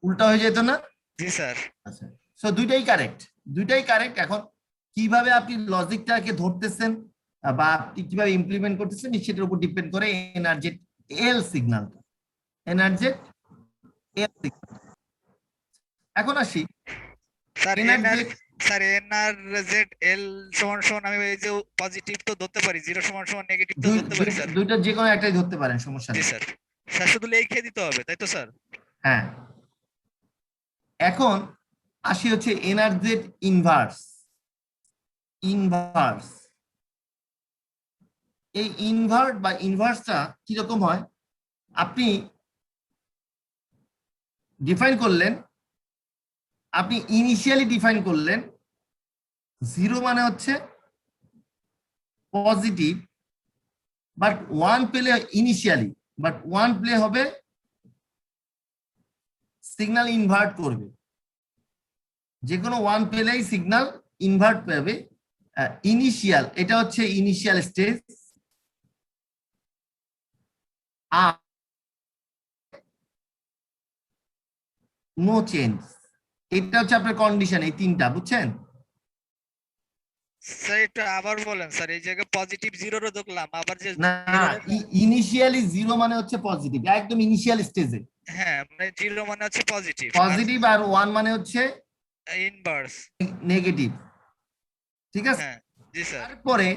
উল্টা হয়ে যেত না? জি স্যার। আচ্ছা, সো দুইটাই কারেক্ট, দুইটাই কারেক্ট। এখন কিভাবে আপনি লজিকটাকে ধরতেছেন বা আপনি কিভাবে ইমপ্লিমেন্ট করতেছেন সেটার উপর ডিপেন্ড করে এনআরজেড এল সিগন্যালটা, এনআরজেড এল সিগন্যাল। এখন আসি স্যার এনআরজেড। স্যার এনআরজেড এল সমান সমান আমি এই যে পজিটিভ তো ধরতে পারি, জিরো সমান সমান নেগেটিভ তো ধরতে পারি স্যার। দুইটা যে কোনো একটাই ধরতে পারেন, সমস্যা জি নেই। স্যার। স্যার শুধু লিখে দিতে হবে, তাই তো স্যার? হ্যাঁ, এখন আসি হচ্ছে এনআরজেড ইনভার্স। ইনভার্স, এই ইনভার্ট বা ইনভার্সটা কিরকম হয়? আপনি ডিফাইন করলেন, আপনি ইনিশিয়ালি ডিফাইন করলেন জিরো মানে হচ্ছে পজিটিভ, বাট ওয়ান পেলে ইনিশিয়ালি, বাট ওয়ান প্লে হবে সিগন্যাল ইনভার্ট করবে, যে কোনো ওয়ান পেলেই সিগন্যাল ইনভার্ট পাবে। ইনিশিয়াল, এটা হচ্ছে ইনিশিয়াল স্টেজ, আর নো চেঞ্জ, এটা হচ্ছে আপনার কন্ডিশন, এই তিনটা, বুঝছেন? স্যার একটু আবার বলেন স্যার, এই জায়গায় পজিটিভ জিরোরও দেখলাম, আবার যে না, ইনিশিয়ালি জিরো মানে হচ্ছে পজিটিভ, একদম ইনিশিয়াল স্টেজে। হ্যাঁ, মানে জিরো মানে হচ্ছে পজিটিভ, পজিটিভ, আর ওয়ান মানে হচ্ছে ইনভার্স। নেগেটিভ, ঠিক আছে? হ্যাঁ জি স্যার। তারপরে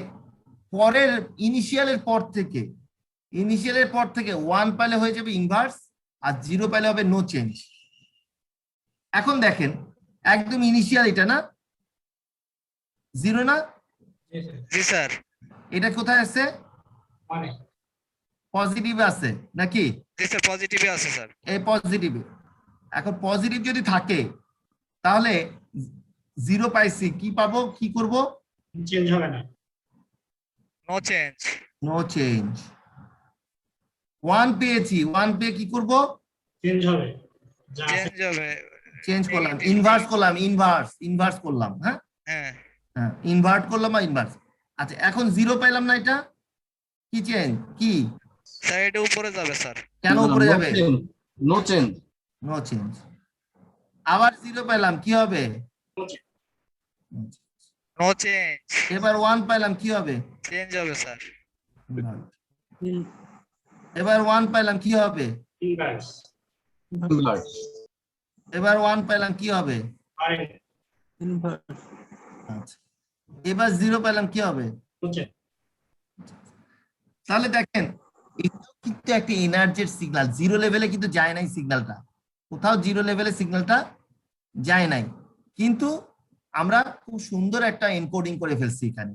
পরের ইনিশিয়ালের পর থেকে ওয়ান পাইলে হয়ে যাবে ইনভার্স, আর জিরো পাইলে হবে নো চেঞ্জ। এখন দেখেন, একদম ইনিশিয়াল এটা না, জিরো না? জি স্যার। এটা কোথায় আছে? মানে পজিটিভ আছে নাকি? জি স্যার, পজিটিভে আছে স্যার। এই পজিটিভে। এখন পজিটিভ যদি থাকে তাহলে জিরো পাইছি, কি পাবো, কি করব? চেঞ্জ হবে না। No change. No change. 1 পেয়েছি, 1 পেয়ে কি করব? চেঞ্জ হবে যা আছে চেঞ্জ হবে। চেঞ্জ করলাম, Negative. ইনভার্স করলাম, ইনভার্স করলাম। হ্যাঁ হ্যাঁ হ্যাঁ, ইনভার্ট করলাম বা ইনভার্স। আচ্ছা, এখন 0 পাইলাম না, এটা কি চেঞ্জ? কি স্যার এটা উপরে যাবে স্যার। কেন উপরে যাবে? No change. No change. আবার 0 পাইলাম, কি হবে? No change. এবার 1 পাইলাম, কি হবে? চেঞ্জ হবে স্যার। এবার 1 পাইলাম, কি হবে? Inverse inverse. এবার 1 পাইলাম, কি হবে? আচ্ছা, এবার 0 পেলাম, কি হবে? তাহলে দেখেন, এটাও কিন্তু একটা এনার্জির সিগন্যাল। 0 লেভেলে কিন্তু যায় নাই সিগন্যালটা, কোথাও 0 লেভেলে সিগন্যালটা যায় নাই, কিন্তু আমরা খুব সুন্দর একটা এনকোডিং করে ফেলছি এখানে।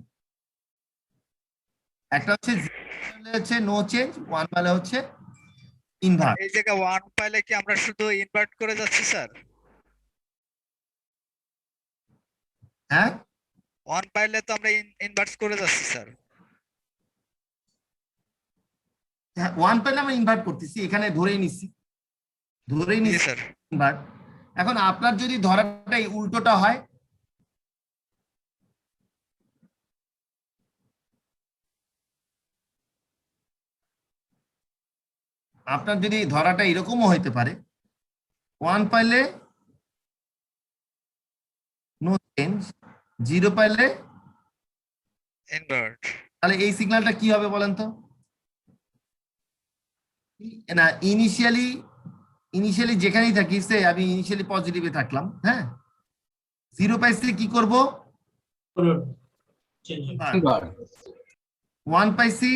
একটা হচ্ছে 0 মানে হচ্ছে নো চেঞ্জ, 1 মানে হচ্ছে ইনভার্ট। এই জায়গা 1 পাইলে কি আমরা শুধু ইনভার্ট করে যাচ্ছি স্যার? হ্যাঁ 1 পাইলে তো আমরা ইনভার্ট করে যাচ্ছি স্যার। 1 পেলে আমরা ইনভার্ট করতেছি, এখানে ধরেই নিচ্ছি, ধরেই জি নিচ্ছি স্যার। ইনভার্ট। এখন আপনার যদি ধরাটা এই উল্টোটা হয়, আপনার যদি ধরাটা এরকমও হইতে পারে, 1 পাইলে নো চেঞ্জ, 0 পাইলে, ইনভার্ট। তাহলে এই সিগন্যালটা কি হবে বলেন তো? না, ইনিশিয়ালি যেখানেই থাকি, সে আমি ইনিশিয়ালি পজিটিভে থাকলাম, হ্যাঁ, 0 পাইছি, কি করব? চেঞ্জ হবে ইনভার্ট। 1 পাইছি,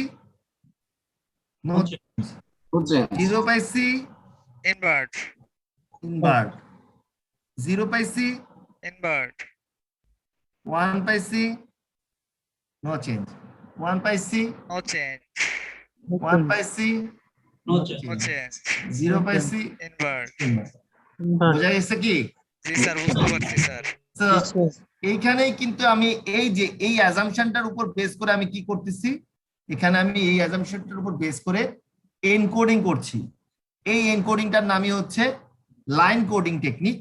নো চেঞ্জ, নো চেঞ্জ। 0 পাইছি, ইনভার্ট। ইনভার্ট, 0 পাইছি, ইনভার্ট। 1 পাইছি, নো চেঞ্জ, 1 পাইছি, নো চেঞ্জ। 1 পাইছি, নো নো চেঞ্জ চেঞ্জ। 0 পাইছি, ইনভার্ট। ইনভার্ট। বোঝা গেছে কি? জি স্যার বুঝতে পারছি স্যার। So, এইখানেই কিন্তু আমি এই যে এই অ্যাজাম্পশনটার উপর বেস করে আমি কি করতেছি, এখানে আমি এই অ্যাজাম্পশনটার উপর বেস করে এনকোডিং করছি। এই এনকোডিংটার নামই হচ্ছে লাইন কোডিং টেকনিক,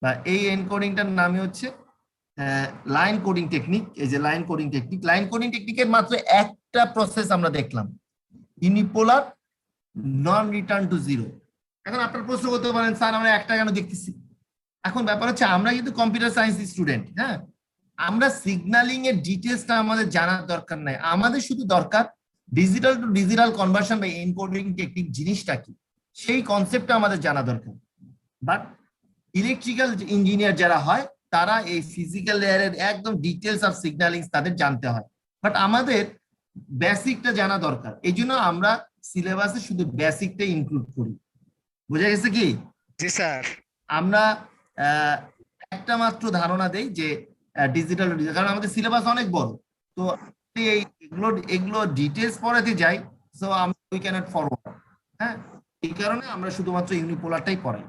বা এই এনকোডিংটার নামই হচ্ছে লাইন কোডিং টেকনিক। এই যে line coding technique, line coding টেকনিকের মাত্র একটা প্রসেস আমরা দেখলাম, unipolar non return to zero. এখন আপনার প্রশ্ন করতে পারেন, স্যার আমরা একটা কেন দেখতেছি? এখন ব্যাপার হচ্ছে, আমরা কিন্তু কম্পিউটার সায়েন্স স্টুডেন্ট, হ্যাঁ, আমরা সিগন্যালিং এর ডিটেলসটা আমাদের জানার দরকার নাই, আমাদের শুধু দরকার ডিজিটাল টু ডিজিটাল কনভার্সন বা এনকোডিং টেকনিক জিনিসটা কি, সেই কনসেপ্টটা আমাদের জানা দরকার। বাট ইলেকট্রিক্যাল ইঞ্জিনিয়ার যারা হয়, তারা এই ফিজিক্যাল লেয়ারের একদম ডিটেলস অফ সিগন্যালিং তাদের জানতে হয়, বাট আমাদের বেসিকটা জানা দরকার। এই জন্য আমরা সিলেবাসে শুধু বেসিকটা ইনক্লুড করি। বোঝা গেছে কি? জি স্যার। আমরা একটা মাত্র ধারণা দেই যে ডিজিটাল, কারণ আমাদের সিলেবাস অনেক বড়, তো এগুলো ডিটেলস পড়াতে যাই, সো আমরা উই ক্যানট ফরওয়ার্ড। হ্যাঁ, এই কারণে আমরা শুধুমাত্র ইউনিপোলারটাই পড়াই,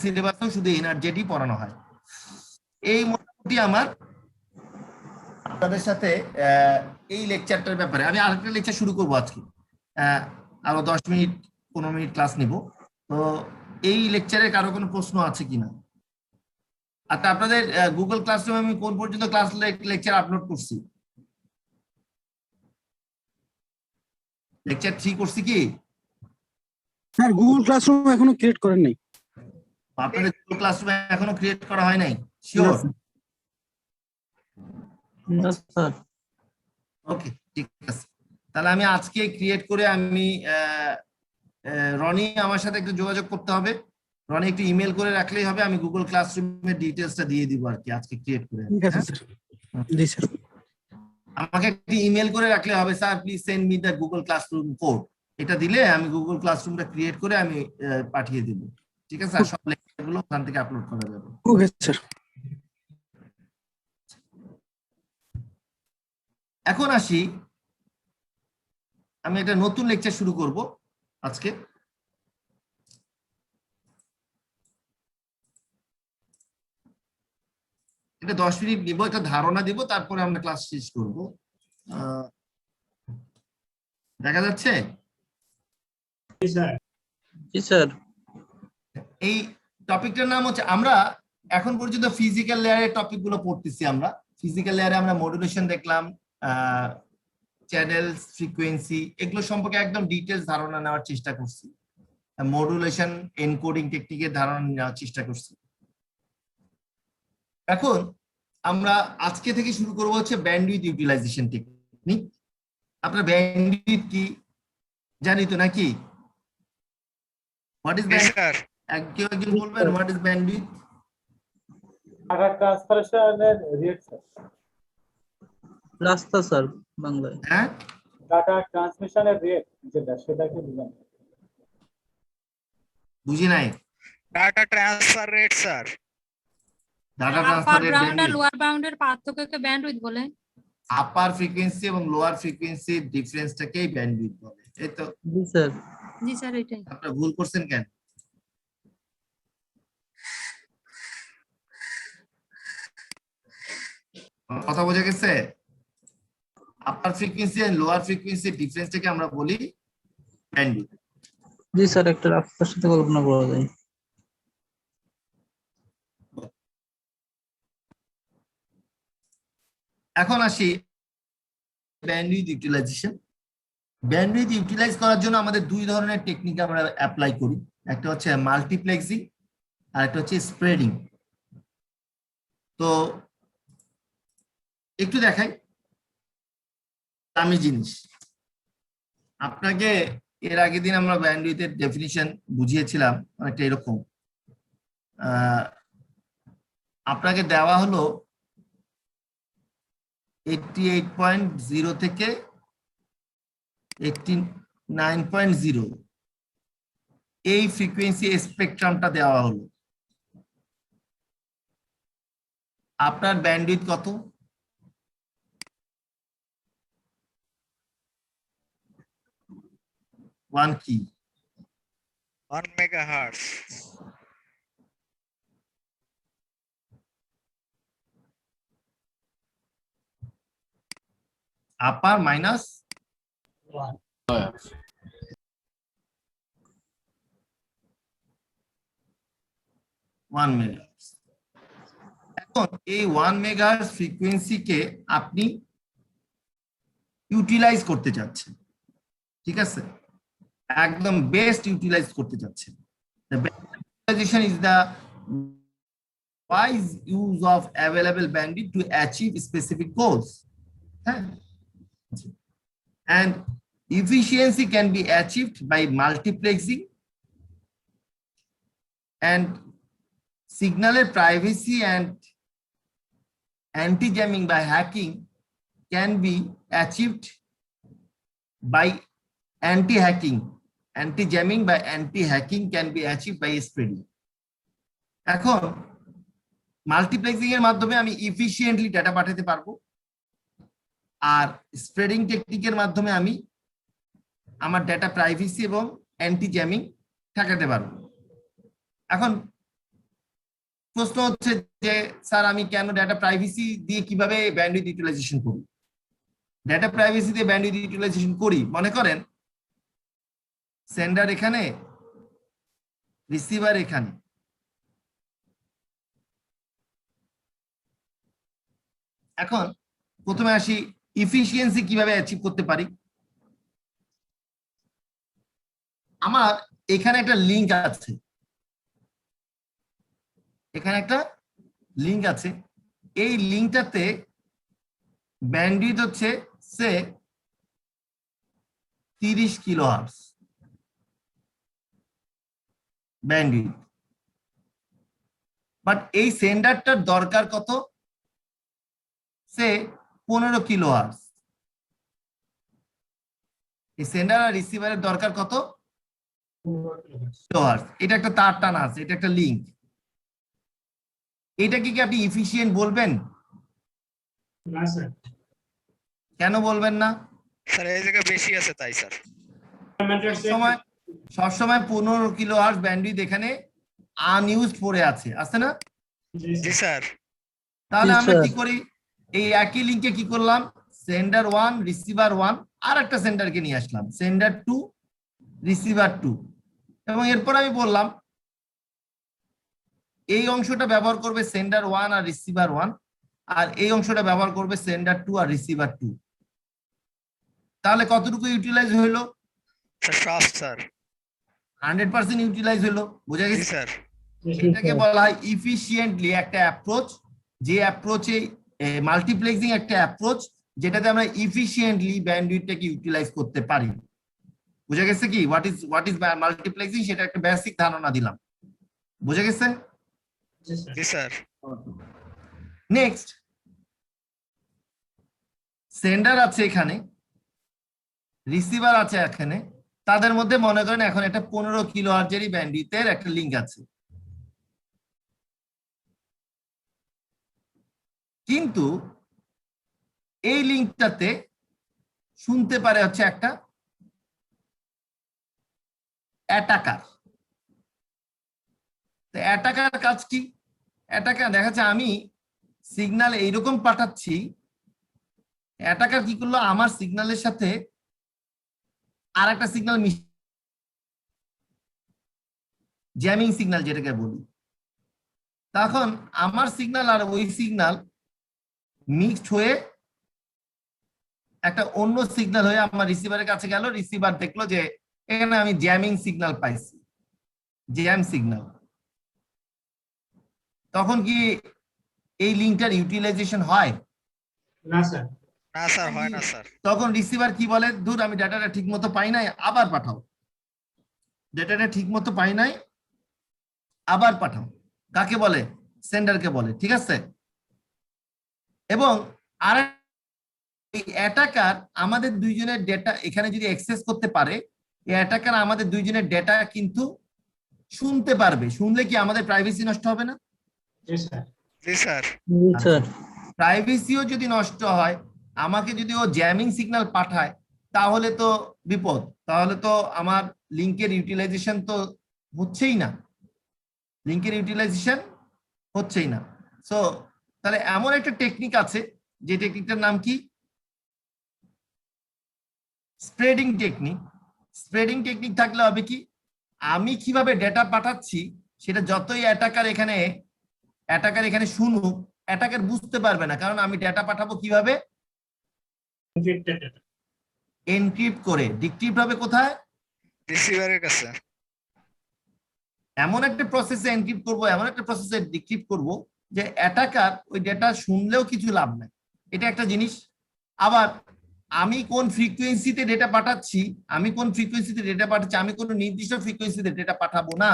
সিলেবাসেও শুধু এনার্জেটি পড়ানো হয়। এই মোটামুটি আমার আপনাদের সাথে এই লেকচারটার ব্যাপারে। আমি আরেকটা লেকচার শুরু করবো আজকে, আরো 10 মিনিট 15 মিনিট ক্লাস নিব। তো এই লেকচারে কারো কোনো প্রশ্ন আছে কিনা? আচ্ছা, আপনাদের গুগল ক্লাসরুমে আমি কোন পর্যন্ত ক্লাস লেকচার আপলোড করছি? লেকচার 3 করছি কি? স্যার গুগল ক্লাসরুম এখনো ক্রিয়েট করেন নাই। আপনাদের গুগল ক্লাসরুমে এখনো ক্রিয়েট করা হয় নাই? শিওর? ওকে, ঠিক আছে। তাহলে আমি আজকে ক্রিয়েট করে আমি রনি আমার সাথে একটু যোগাযোগ করতে হবে, রনি একটু ইমেল করে রাখলেই হবে, আমি গুগল ক্লাসরুমের ডিটেইলসটা দিয়ে দিব আর কি আজকে ক্রিয়েট করে। ঠিক আছে স্যার। জি স্যার। আমাকে একটি ইমেল করে রাখলে হবে, sir please send me the Google classroom code. এটা দিলে আমি গুগল ক্লাসরুমটা ক্রিয়েট করে আমি পাঠিয়ে দেব। ঠিক আছে, আর সব লেকচারগুলো ওখান থেকে আপলোড করা যাবে। Okay sir. এখন আসি, আমি একটা নতুন লেকচার শুরু করব আজকে। এটা 10 মিনিট নিব, একটা ধারণা দিব, তারপরে আমরা ক্লাস শেষ করব। দেখা যাচ্ছে? জি স্যার। এই টপিকটার নাম হচ্ছে, আমরা এখন পর্যন্ত ফিজিক্যাল লেয়ারের টপিক গুলো পড়তেছি। আমরা ফিজিক্যাল লেয়ারে আমরা মডুলেশন দেখলাম, চ্যানেলস, ফ্রিকোয়েন্সি, এগুলো সম্পর্কে একদম ডিটেলস ধারণা নেওয়ার চেষ্টা করছি। মডুলেশন এনকোডিং টেকনিকের ধারণা নেওয়ার চেষ্টা করছি। এখন আমরা আজকে থেকে শুরু করব হচ্ছে ব্যান্ডউইথ ইউটিলাইজেশন টেকনিক। আপনার ব্যান্ডউইথ কি জানি তো নাকি? হোয়াট ইজ স্যার কেউ একজন বলবেন হোয়াট ইজ ব্যান্ডউইথ? টাকা ট্রান্সফারেশনের রেট স্যার, রাস্তা স্যার বাংলায়। হ্যাঁ, ডাটা ট্রান্সমিশনের রেট যেটা, সেটাকে বুঝান। বুঝি নাই। Data transfer rate sir. Data upper transfer rate bound আর লোয়ার বাউন্ডের পার্থক্যকে ব্যান্ডউইথ বলে। আপার ফ্রিকোয়েন্সি এবং লোয়ার ফ্রিকোয়েন্সির ডিফারেন্সটাকেই ব্যান্ডউইথ বলে। এই তো জি স্যার। জি স্যার এটাই। আপনারা ভুল করছেন কেন? কথা বোঝা গেছে? আপার ফ্রিকোয়েন্সি আর লোয়ার ফ্রিকোয়েন্সির ডিফারেন্সটাকে আমরা বলি ব্যান্ডউইথ। জি স্যার, একটা রাস্তার সাথে কল্পনা করা যায়। এখন আসি ব্যান্ডউইথ ইউটিলাইজেশন। ব্যান্ডউইথ ইউটিলাইজ করার জন্য আমাদের দুই ধরনের টেকনিক আমরা অ্যাপ্লাই করি। একটা হচ্ছে মাল্টিপ্লেক্সিং আর একটা হচ্ছে স্প্রেডিং। তো একটু দেখাই দামি জিনিস আপনাকে। এর আগের দিন আমরা ব্যান্ডউইথের ডেফিনিশন বুঝিয়েছিলাম অনেকটা এরকম। আপনাকে দেওয়া হলো 88.0 থেকে 89.0, এই ফ্রিকোয়েন্সি স্পেকট্রামটা দেওয়া হলো। আপনার ব্যান্ডউইথ কত? 1 কি? 1 মেগাহার্টজ। আপার মাইনাস 1 মেগাহার্টজ। এখন এই 1 মেগাহার্টজ ফ্রিকোয়েন্সিকে আপনি ইউটিলাইজ করতে চাচ্ছেন, ঠিক আছে? একদম বেস্ট ইউটিলাইজ করতে চাচ্ছেন। The best utilization is the wise use of available bandwidth to achieve specific goals. And efficiency can be achieved by multiplexing, and signal privacy and anti-jamming by hacking can be achieved by anti-hacking. Anti-jamming by anti-hacking can be achieved by spreading. এখন মাল্টিপ্লেক্সিং এর মাধ্যমে আমি ইফিশিয়েন্টলি ডেটা পাঠাতে পারবো, আর স্প্রেডিং টেকনিকের মাধ্যমে আমি আমার ডেটা প্রাইভেসি এবং অ্যান্টি জ্যামিং ঠেকাতে পারবো। এখন প্রশ্ন হচ্ছে যে স্যার আমি কেন ডেটা প্রাইভেসি দিয়ে কিভাবে ব্যান্ডউইথ ইউটিলাইজেশন করি? ডেটা প্রাইভেসি দিয়ে ব্যান্ডউইথ ইউটিলাইজেশন করি, মনে করেন সেন্ডার এখানে, রিসিভার এখানে। এখন প্রথমে আসি ইফিশিয়েন্সি কিভাবে অ্যাচিভ করতে পারি। আমার এখানে একটা লিংক আছে, এখানে একটা লিংক আছে। এই লিংকটাতে ব্যান্ডউইথ হচ্ছে সে 30 কিলোহার্টজ ব্যান্ডউইথ, বাট এই সেন্ডারটার দরকার কত? সে 15 কিলোহার্টজ। এই সেন্ডার আর রিসিভারের দরকার কত? কিলোহার্টজ। এটা একটা তার টানা আছে, এটা একটা লিংক। এটাকে কি আপনি ইফিশিয়েন্ট বলবেন? না স্যার। কেন বলবেন না? স্যার এই জায়গায় বেশি আছে তাই স্যার। সবসময় 15 কিলোহার্টজ ব্যান্ডউইথ এখানে আনইউজড পড়ে আছে না? জি স্যার। তাহলে জি আমরা স্যার। কি করি? এই একই লিংকে কি করলাম? সেন্ডার 1 রিসিভার 1 আর একটা সেন্ডারকে নিয়ে আসলাম, সেন্ডার 2 রিসিভার 2, এবং এরপর আমি বললাম এই অংশটা ব্যবহার করবে সেন্ডার 1 আর রিসিভার 1, আর এই অংশটা ব্যবহার করবে সেন্ডার 2 আর রিসিভার 2। তাহলে কতটুকু ইউটিলাইজ হইলো? সব স্যার। 100% ইউটিলাইজ হলো। বোঝা জি গেছে? স্যার। এটাকে বলা হয় ইফিশিয়েন্টলি একটা অ্যাপ্রোচ, যে অ্যাপ্রোচে মাল্টিপ্লেক্সিং একটা অ্যাপ্রোচ যেটাতে আমরা ইফিশিয়েন্টলি ব্যান্ডউইডটাকে ইউটিলাইজ করতে পারি। বোঝা গেছে কি হোয়াট ইজ মাল্টিপ্লেক্সিং, সেটা একটা বেসিক ধারণা দিলাম। বোঝা গেছে? জি স্যার। নেক্সট, সেন্ডার আছে এখানে, রিসিভার আছে এখানে, তাদের মধ্যে মনে করেন এখন একটা 15 কিলোহার্টজেরই ব্যান্ডউইথের একটা লিংক আছে, কিন্তু এই লিংকটাতে শুনতে পারে হচ্ছে একটা অ্যাটাকার। তো অ্যাটাকার কাজ কি? অ্যাটাকার দেখা যাচ্ছে আমি সিগন্যাল এইরকম পাঠাচ্ছি, অ্যাটাকার কি করলো, আমার সিগন্যালের সাথে আর একটা সিগন্যাল জ্যামিং সিগন্যাল যেটাকে বলি, তখন আমার সিগন্যাল আর ওই সিগন্যাল মিক্সড হয়ে একটা অন্য সিগন্যাল হয়ে আমার রিসিভারের কাছে গেল। রিসিভার দেখলো যে এখানে আমি জ্যামিং সিগন্যাল পাইছি, জ্যাম সিগন্যাল। তখন কি এই লিঙ্কটার ইউটিলাইজেশন হয়? না স্যার। না স্যার, হয় না স্যার। তখন রিসিভার কি বলে, দূর আমি ডাটাটা ঠিক মতো পাই নাই, আবার পাঠাও। ডাটাটা ঠিক মতো পাই নাই, আবার পাঠাও। কাকে বলে? সেন্ডারকে বলে। ঠিক আছে? এবং আর এই অ্যাটাকার আমাদের দুইজনের ডেটা এখানে যদি অ্যাক্সেস করতে পারে, এই অ্যাটাকার আমাদের দুইজনের ডেটা কিন্তু শুনতে পারবে। শুনলে কি আমাদের প্রাইভেসি নষ্ট হবে না? জি স্যার। জি স্যার। জি স্যার। প্রাইভেসিও যদি নষ্ট হয়, আমাকে যদি ও জ্যামিং সিগন্যাল পাঠায়, তাহলে তো বিপদ, তাহলে তো আমার লিংকের ইউটিলাইজেশন তো হচ্ছেই না, লিংকের ইউটিলাইজেশন হচ্ছেই না। সো তাহলে এমন একটা টেকনিক আছে, যে টেকনিকটার নাম কি? Spreading technique. স্প্রেডিং টেকনিক থাকলে হবে কি, আমি কিভাবে ডেটা পাঠাচ্ছি সেটা যতই অ্যাটাকার এখানে শুনুক, অ্যাটাকার বুঝতে পারবে না, কারণ আমি ডেটা পাঠাবো কিভাবে? এনক্রিপ্ট করে। ডিক্রিপ্ট হবে কোথায়? রিসিভারের কাছে। এমন একটা প্রসেসে এনক্রিপ্ট করব, এমন একটা প্রসেসে ডিক্রিপ্ট করব যে অ্যাটাকার ওই ডেটা শুনলেও কিছু লাভ নাই। এটা একটা জিনিস। আবার আমি কোন ফ্রিকোয়েন্সিতে ডেটা পাঠাচ্ছি, আমি কোন নির্দিষ্ট ফ্রিকোয়েন্সিতে ডেটা পাঠাবো না।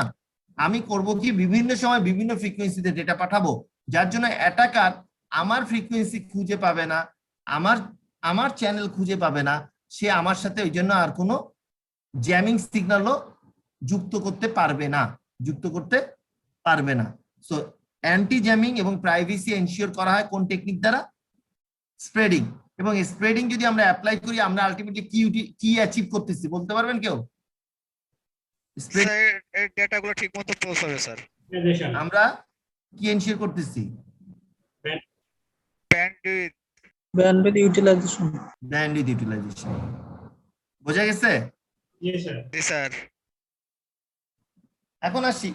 আমি করব কি, বিভিন্ন সময় বিভিন্ন ফ্রিকোয়েন্সিতে ডেটা পাঠাবো, যার জন্য অ্যাটাকার আমার ফ্রিকোয়েন্সি খুঁজে পাবে না, আমার চ্যানেল খুঁজে পাবে না, সে আমার সাথে ওই জন্য আর কোনো জ্যামিং সিগন্যালও যুক্ত করতে পারবে না। সো অ্যান্টি জ্যামিং এবং প্রাইভেসি এনশিওর করা হয় কোন টেকনিক দ্বারা? স্প্রেডিং। এবং স্প্রেডিং যদি আমরা অ্যাপ্লাই করি, আমরা আলটিমেটলি কি অ্যাচিভ করতেছি বলতে পারবেন কেউ? স্যার এই ডেটাগুলো ঠিকমতো পৌঁছাবে স্যার। আমরা কি এনশিওর করতেছি? Bandwidth. Bandwidth utilization. Bandwidth utilization. বোঝা গেছে? জি স্যার। জি স্যার। এখন আসি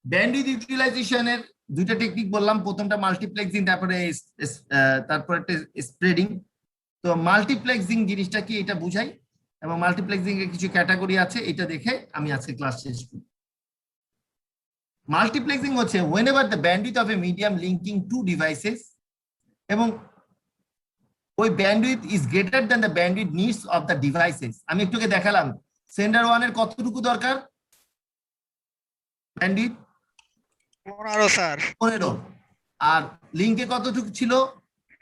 ব্যান্ডউইথ ইউটিলাইজেশনের দুইটা টেকনিক বললাম, প্রথমটা মাল্টিপ্লেক্সিং, তারপরে একটা স্প্রেডিং। তো মাল্টিপ্লেক্সিং জিনিসটা কি এটা বুঝাই, এবং মাল্টিপ্লেক্সিং এর কিছু ক্যাটাগরি আছে, এটা দেখে আমি আজকে ক্লাস শেষ করি। মাল্টিপ্লেক্সিং হচ্ছে whenever the bandwidth of a medium linking two devices এবং ওই bandwidth is greater than the bandwidth needs of the devices। আমি একটুকে দেখালাম সেন্ডার 1 এর কতটুকু দরকার bandwidth? 15 স্যার। 15। আর লিংকে কতটুকু ছিল?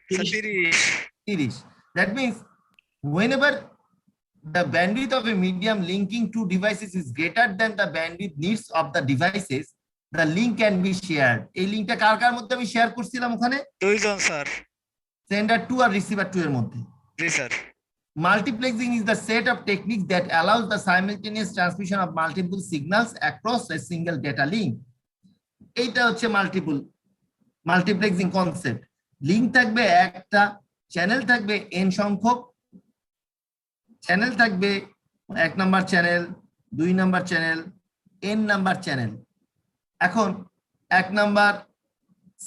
30। That means whenever the bandwidth of a medium linking two devices is greater than the bandwidth needs of the devices, the link can be shared। এই লিংকটা কার কার মধ্যে আমি শেয়ার করছিলাম ওখানে? দুইজন স্যার। সেন্ডার 2 আর রিসিভার 2 এর মধ্যে। জি sir. Multiplexing is the set of techniques that allows the simultaneous transmission of multiple signals across a single data link। এইটা হচ্ছে মাল্টিপ্লেক্সিং কনসেপ্ট। লিংক থাকবে একটা, চ্যানেল থাকবে n সংখ্যক, চ্যানেল থাকবে 1 number channel, 2 number channel, n number channel. এখন 1 number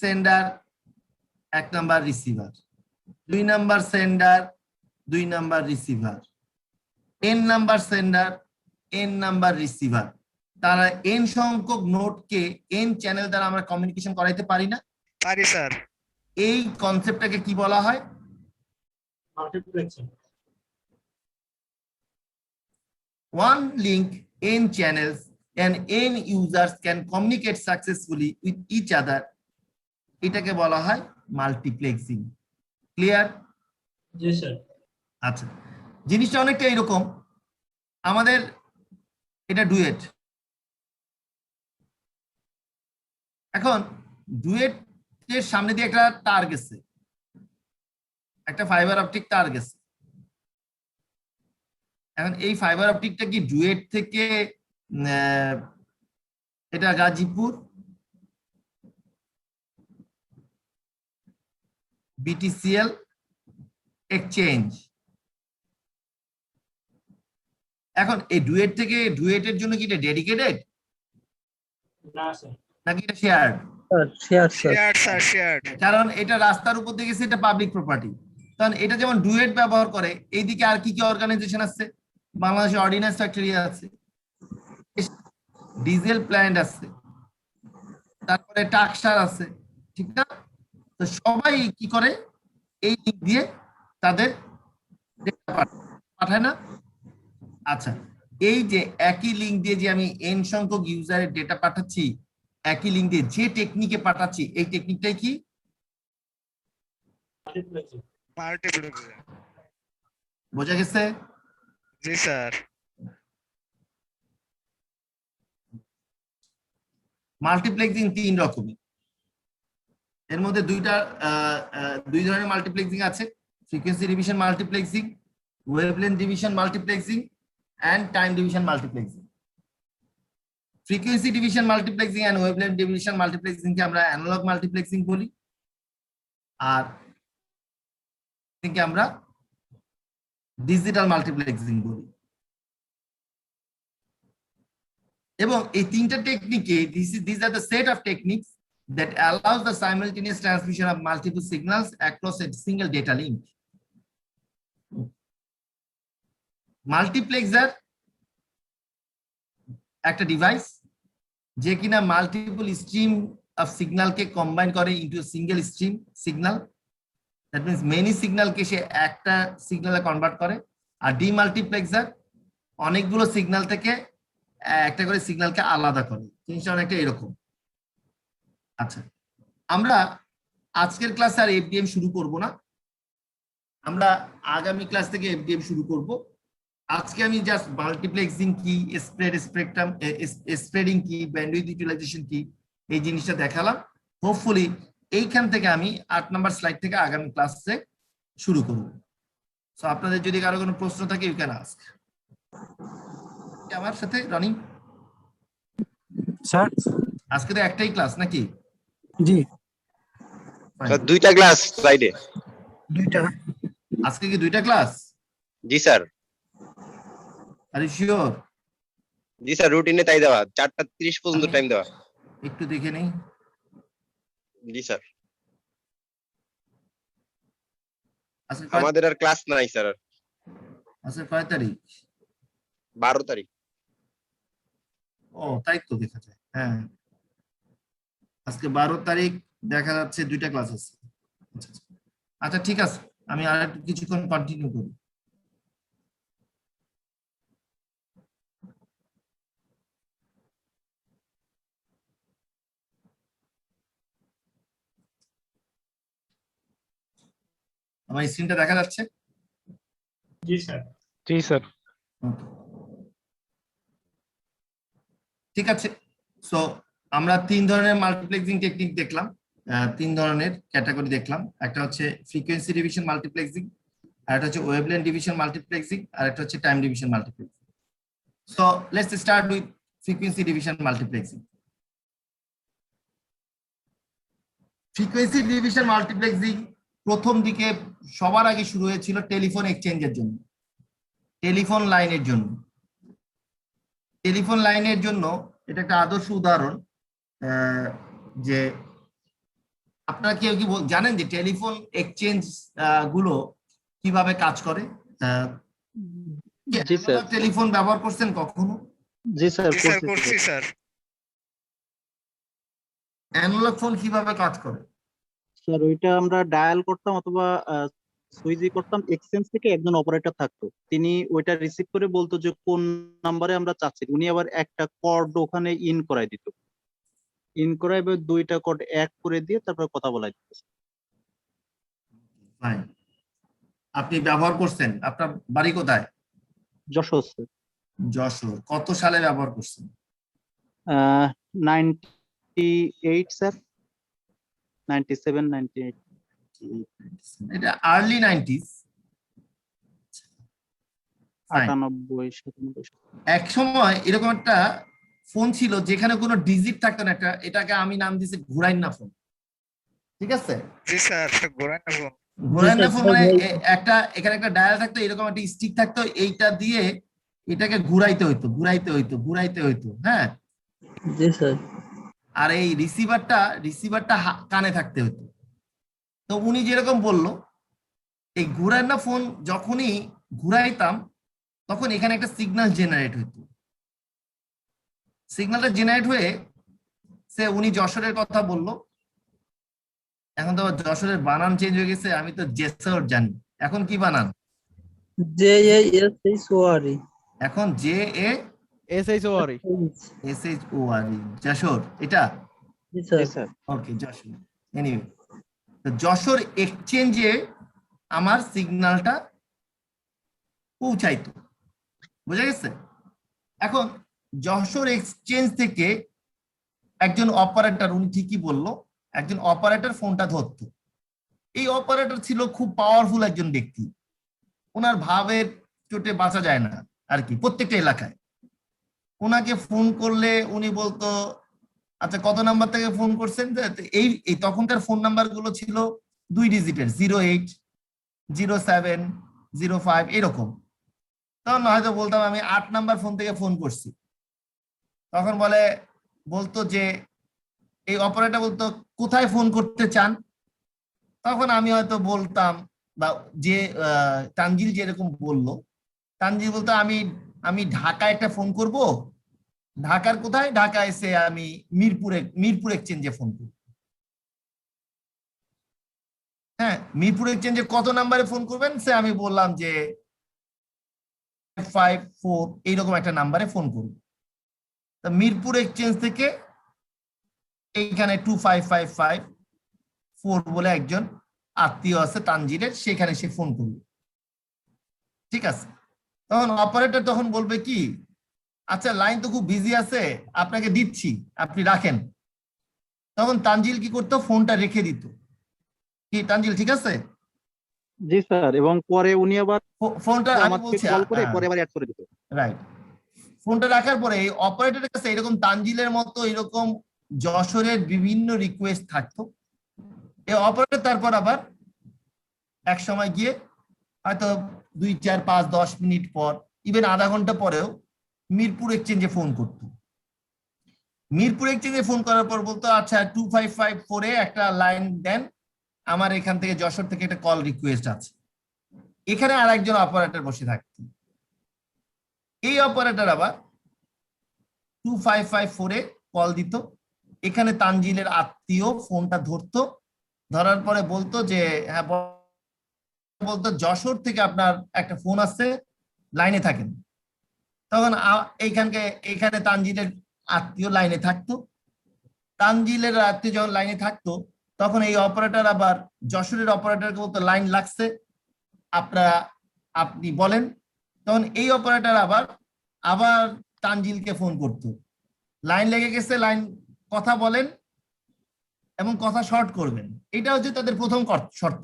sender, 1 number receiver, 2 number sender, 2 number receiver, n number sender, n number receiver. তারা n সংখ্যক নোডকে n চ্যানেল দ্বারা আমরা কমিউনিকেশন করাইতে পারি না? পারি স্যার। এই কনসেপ্টটাকে কি বলা হয়? Multiplexing. One link, n channels and n users can communicate successfully with each other. এটাকে বলা হয় মাল্টিপ্লেক্সিং। ক্লিয়ার? জি স্যার। আচ্ছা, জিনিসটা অনেকটা এরকম, আমাদের এটা ডুয়েট। এখন ডুয়েটের সামনে দিয়ে একটা তার গেছে, একটা ফাইবার অপটিক তার গেছে। এখন এই ফাইবার অপটিকটা কি ডুয়েট থেকে এটা গাজীপুর BTCL এক্সচেঞ্জ। এখন এই ডুয়েট থেকে ডুয়েটের জন্য কি এটা ডেডিকেটেড না স্যার। নাকি এটা shared? Share sir. Share sir, share. কারণ এটা রাস্তার উপর দিয়ে গেছে, এটা পাবলিক প্রপার্টি। কারণ এটা যেমন ডুয়েট ব্যবহার করে, এইদিকে আর কি কি অর্গানাইজেশন আছে? বাংলাদেশে অর্ডিন্যান্স ফ্যাক্টরি আছে, ডিজেল প্ল্যান্ট আছে, তারপরে টাকসার আছে, ঠিক না? তো সবাই কি করে এই লিঙ্ক দিয়ে তাদের ডেটা পাঠায় না? আচ্ছা, এই যে একই লিঙ্ক দিয়ে যে আমি n সংখ্যক ইউজারের ডেটা পাঠাচ্ছি, একই লিঙ্ক দিয়ে যে টেকনিকে পাঠাচ্ছি, এই টেকনিকটাই কি? মাল্টিপ্লেক্সিং। মাল্টিপ্লেক্সিং। বোঝা গেছে? জি স্যার। মাল্টিপ্লেক্সিং 3 রকমের। এর মধ্যে দুই ধরনের মাল্টিপ্লেক্সিং আছে, frequency division multiplexing, wavelength division multiplexing and time division multiplexing. Frequency division multiplexing and wavelength division multiplexing কে আমরা অ্যানালগ মাল্টিপ্লেক্সিং বলি, আর আমরা ডিজিটাল মাল্টিপ্লেক্সিং বলি। এবং এই তিনটা টেকনিকে these are the set of techniques that allows the simultaneous transmission of multiple signals across a single data link. Multiplexer একটা ডিভাইস যে কিনা মাল্টিপল স্ট্রিম অফ সিগন্যালকে কম্বাইন করে into single stream signal. That means many সিগন্যালকে সে একটা সিগন্যালে কনভার্ট করে। আর ডিমাল্টিপ্লেক্সার অনেকগুলো সিগন্যাল থেকে একটা করে সিগন্যালকে আলাদা করে। জিনিসটা অনেকটা এরকম। আচ্ছা, আমরা আজকের ক্লাসে আর এফডিএম শুরু করব না, আমরা আগামী ক্লাস থেকে এফডিএম শুরু করব। আজকে আমি জাস্ট মাল্টিপ্লেক্সিং কি, স্প্রেকট্রাম স্প্রেডিং কি, ব্যান্ডউইথ ইউটিলাইজেশন কি, এই জিনিসটা দেখালাম। হোপফুলি এইখান থেকে আমি 8 নাম্বার স্লাইড থেকে আগামী ক্লাসে শুরু করব। সো আপনাদের যদি কারো কোনো প্রশ্ন থাকে ইউ ক্যান আস্ক। আমার সাথে রানিং স্যার? আজকে তো একটাই ক্লাস নাকি? জি স্যার দুইটা ক্লাস ফ্রাইডে। দুইটা। আজকে কি দুইটা class? G sir. Are you sure? G sir, রুটিনে তাই দেওয়া, 4:30 পর্যন্ত টাইম দেওয়া। একটু দেখে নেই। জি স্যার। আজকে আমাদের আর ক্লাস নাই স্যার। আজকে কয় তারিখ? 12 তারিখ। ও তাই তো দেখা যায়। হ্যাঁ, আজকে 12 তারিখ, দেখা যাচ্ছে দুইটা ক্লাস আছে। আচ্ছা ঠিক আছে, আমি আর কিছুক্ষণ কন্টিনিউ করি। আমার স্ক্রিনটা দেখা যাচ্ছে? জি স্যার। জি স্যার। ঠিক আছে। সো আমরা 3 ধরনের মাল্টিপ্লেক্সিং টেকনিক দেখলাম, 3 ধরনের ক্যাটাগরি দেখলাম। একটা হচ্ছে ফ্রিকোয়েন্সি ডিভিশন মাল্টিপ্লেক্সিং, আর একটা হচ্ছে ওয়েভলেন্থ ডিভিশন মাল্টিপ্লেক্সিং, আর একটা হচ্ছে time division multiplexing. So let's start with frequency division multiplexing. Frequency division multiplexing প্রথম দিকে সবার আগে শুরু হয়েছিল টেলিফোন এক্সচেঞ্জের জন্য, টেলিফোন লাইনের জন্য। টেলিফোন লাইনের জন্য এটা একটা আদর্শ উদাহরণ, যে আপনারা কেউ কি জানেন যে টেলিফোন এক্সচেঞ্জ গুলো কিভাবে কাজ করে? জি স্যার। টেলিফোন ব্যবহার করছেন কখনো? জি স্যার জি স্যার করছি স্যার। অ্যানালগ ফোন কিভাবে কাজ করে? স্যার ওইটা আমরা ডায়াল করতাম অথবা সুইচি করতাম, এক্সচেঞ্জ থেকে একজন অপারেটর থাকতো, তিনি ওইটা রিসিভ করে বলতো যে কোন নাম্বারে আমরা চাচ্ছি, উনি আবার একটা কর্ড ওখানে ইন করাই দিত, ইন করাই এবার দুইটা কর্ড এক করে দিয়ে তারপর কথা বলাই দিত। Fine. আপনি ব্যবহার করছেন? আপনার বাড়ি কোথায়? যশোর স্যার। যশোর। কত সালে ব্যবহার করছেন? 98 স্যার, 97 98। এটা আর্লি 90s। 98 97। এক সময় এরকম একটা ফোন ছিল যেখানে কোনো ডিজিট থাকতো না, একটা, এটাকে আমি নাম দিয়েছি ঘুরাইন্না ফোন। ঠিক আছে? জি স্যার ঘোরান না ফোন। ঘুরাইন্না ফোন মানে একটা, এখানে একটা ডায়াল থাকতো, এরকম একটা স্টিক থাকতো, এইটা দিয়ে এটাকে ঘুরাইতে হইতো, ঘুরাইতে হইতো, ঘুরাইতে হইতো। হ্যাঁ। জি স্যার। আর এই রিসিভারটা কানে থাকতে হতো। তো উনি যেরকম বললো, এই ঘুরাইন্না ফোন যখনই ঘুরাইতাম তখন এখানে একটা সিগন্যাল জেনারেট হইতো। সিগন্যালটা জেনারেট হয়ে উনি যশোরের কথা বললো। এখন তো আবার যশোরের বানান চেঞ্জ হয়ে গেছে, আমি তো জেসর জানি। এখন কি বানান? JASHORE। এখন JASHORE, যশোর। এটা জি স্যার। ওকে, যশোর। এনিওয়ে, তো যশোর এক্সচেঞ্জে আমার সিগন্যালটা পৌঁছাইতো। বুঝা গেছে? এখন যশোর এক্সচেঞ্জ থেকে একজন অপারেটর, উনি ঠিকই বললো, একজন অপারেটর ফোনটা ধরতো। এই অপারেটর ছিল খুব পাওয়ারফুল একজন ব্যক্তি, ওনার ভাবের চোটে বাঁচা যায় না আর কি। প্রত্যেকটা এলাকায় ওনাকে ফোন করলে উনি বলতো, আচ্ছা কত নাম্বার থেকে ফোন করছেন? এই তখনকার ফোন নাম্বার গুলো ছিল 2 ডিজিটের, 08 07 05 এরকম। তখন হয়তো বলতাম আমি 8 নাম্বার ফোন থেকে ফোন করছি। তখন বলতো যে, এই অপারেটর বলতো কোথায় ফোন করতে চান? তখন আমি হয়তো বলতাম, বা যে তানজিল যেরকম বললো, তানজিল বলতো আমি ঢাকায় একটা ফোন করব। ঢাকার কোথায়? ঢাকায় এসে আমি মিরপুর এক্সচেঞ্জে ফোন করব। হ্যাঁ, মিরপুর এক্সচেঞ্জে কত নাম্বারে ফোন করবেন? আমি বললাম যে 54 এইরকম একটা নাম্বারে ফোন করব। তা মিরপুর এক্সচেঞ্জ থেকে এইখানে 25554 বলে একজন আত্মীয় আছে তানজিলের, সেখানে সে ফোন করবে। ঠিক আছে? তখন অপারেটর তখন বলবে কি, আচ্ছা লাইন তো খুব বিজি আছে, আপনাকে দিচ্ছি, আপনি রাখেন। তখন তানজিল কি করতো? ফোনটা রেখে দিত। কি তানজিল ঠিক আছে? জি স্যার। এবং পরে উনি আবার ফোনটা আমি আমাকে বলছি, কল করে পরে আবার অ্যাড করে দিত। রাইট। ফোনটা রাখার পরে এই অপারেটরের কাছে এরকম তানজিলের মতো এরকম যশোরের বিভিন্ন রিকোয়েস্ট থাকতো। এই অপারেটর তারপর আবার এক সময় গিয়ে হয়তো 2 4 5 10 মিনিট পর, ইভেন আধা ঘন্টা পরেও মিরপুর এক্সচেঞ্জে ফোন করতো। মিরপুর এক্সচেঞ্জে ফোন করার পর বলতো, আচ্ছা 2554 এ একটা লাইন দেন, আমার এখান থেকে যশোর থেকে একটা কল রিকোয়েস্ট আছে। এখানে আর একজন অপারেটর বসে থাকতো। এই অপারেটর আবার 2554 এ কল দিত। এখানে তানজিলের আত্মীয় ফোনটা ধরতো, ধরার পরে বলতো যে, হ্যাঁ বলতো যশোর থেকে আপনার একটা ফোন আসছে, লাইনে থাকেন। তখন এখানে তানজিলের আত্মীয় লাইনে থাকতো। তানজিলের আত্মীয় যখন লাইনে থাকতো, তখন এই অপারেটর আবার যশোরের অপারেটরকে বলতো, লাইন লাগছে, আপনি বলেন। তখন এই অপারেটর আবার তানজিলকে ফোন করতো, লাইন লেগে গেছে, লাইন কথা বলেন এবং কথা শর্ট করবেন। এটা হচ্ছে তাদের প্রথম শর্ত।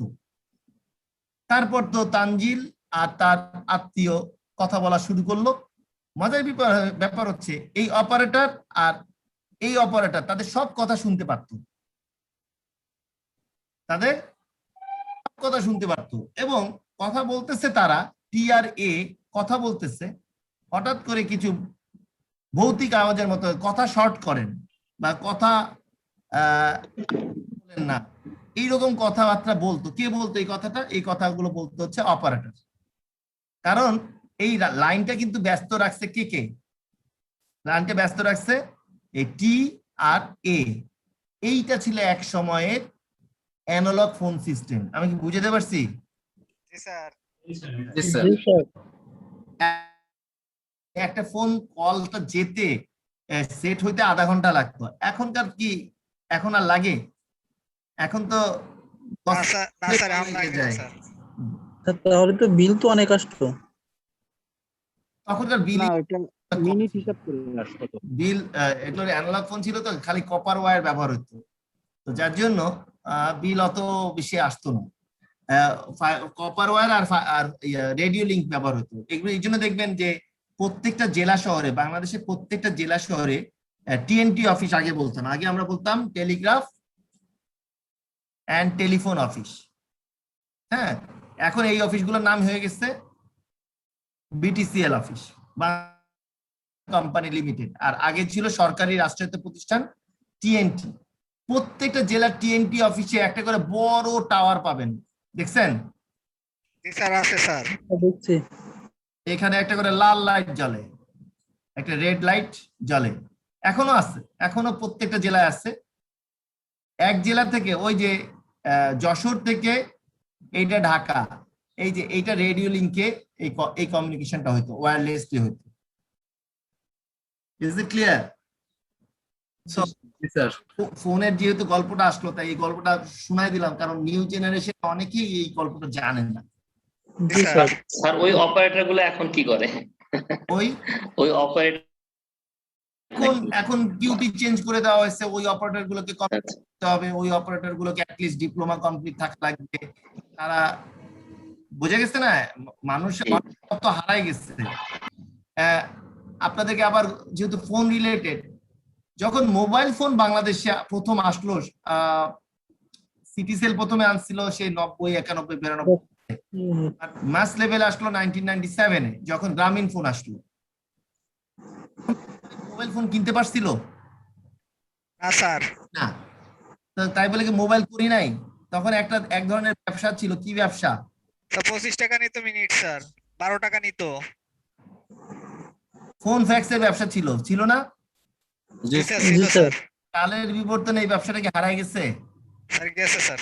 তারপর তো তানজিল আর তার আত্মীয় কথা বলা শুরু করলো। মজার ব্যাপার হচ্ছে এই অপারেটর আর এই অপারেটর তাদের সব কথা শুনতে পারত, তাদের কথা শুনতে পারতো এবং কথা বলতেছে তারা টি আর এ কথা বলতেছে, হঠাৎ করে কিছু ভৌতিক আওয়াজের মতো কথা শর্ট করেন বা কথা বলেন না, এইরকম কথাবার্তা বলতো। কে বলতো এই কথাটা? এই কথাগুলো বলতো হচ্ছে অপারেটর। কারণ এই লাইনটা কিন্তু ব্যস্ত রাখছে কে? লাইনটা ব্যস্ত রাখছে এই টি আর এ। এইটা ছিল এক সময়ের অ্যানালগ ফোন সিস্টেম। আমি কি বুঝাতে পারছি? জি স্যার। জি স্যার। একটা ফোন কলটা যেতে সেট হইতে আধা ঘন্টা লাগতো। এখনকার কি এখন আর লাগে? এখন তো না স্যার আমরা যায়। স্যার। তাহলে তো বিল তো অনেক আসতো। তখনকার বিল না ওইটা মিনিট হিসাব করে আসতো। বিল এগুলোর অ্যানালগ ফোন ছিল তো, খালি কপার ওয়্যার ব্যবহার হতো, তো যার জন্য বিল অত বেশি আসতো না। কপার ওয়্যার আর রেডিও লিঙ্ক ব্যবহার হতো এগুলো। এই জন্য দেখবেন যে প্রত্যেকটা জেলা শহরে, বাংলাদেশের প্রত্যেকটা জেলা শহরে টিএনটি অফিস আগে বলতাম, আগে আমরা বলতাম টেলিগ্রাফ অ্যান্ড টেলিফোন অফিস। হ্যাঁ, এখন এই অফিসগুলোর নাম হয়ে গেছে বিটিসিএল অফিস, কোম্পানি লিমিটেড। আর আগে ছিল সরকারি রাষ্ট্রায়ত্ত প্রতিষ্ঠান টিএনটি। প্রত্যেকটা জেলার টিএনটি অফিসে একটা করে বড় টাওয়ার পাবেন, দেখছেন? জি স্যার আছে স্যার। দেখছি। এখানে একটা করে লাল লাইট জ্বলে, একটা রেড লাইট জ্বলে, এখনো আছে, এখনো প্রত্যেকটা জেলায় আছে। এক জেলা থেকে ওই যে যশোর থেকে এইটা ঢাকা, এই যে এইটা রেডিও লিঙ্কে এই কমিউনিকেশনটা হইতো, ওয়্যারলেসলি হইতো। Is it clear? জি স্যার। ফোনের যেহেতু গল্পটা আসলো, তাই এই গল্পটা শোনাই দিলাম, কারণ নিউ জেনারেশন অনেকেই এই গল্পটা জানেন না। জি স্যার। স্যার ওই অপারেটর গুলো এখন কি করে? ওই অপারেটর এখন ডিউটি চেঞ্জ করে দেওয়া হয়েছে, ওই অপারেটর গুলোকে করতে হবে, ওই অপারেটর গুলোকে অ্যাটলিস্ট ডিপ্লোমা কমপ্লিট থাকা লাগবে। তারা বুঝে গেছে না, মানুষের তো হারাই গেছে। আপনাদেরকে আবার যেহেতু ফোন রিলেটেড, যখন মোবাইল ফোন বাংলাদেশে প্রথম আসলো, সিটিসেল প্রথমে আনছিল সেই 90, 91, 92, মাস লেভেল আসলো 1997-এ, যখন গ্রামীণ ফোন আসলো। মোবাইল ফোন কিনতে পারছিল না স্যার। না, তো তাই বলে কি মোবাইল করি নাই? তখন এক ধরনের ব্যবসা ছিল। কি ব্যবসা? 25 টাকা নিত মিনিট স্যার, 12 টাকা নিত। ফোন ফ্যাক্সের ব্যবসা ছিল না? জি স্যার ছিল স্যার। কালের বিবর্তনে এই ব্যবসাটা কি হারাই গেছে? স্যার গেছে স্যার।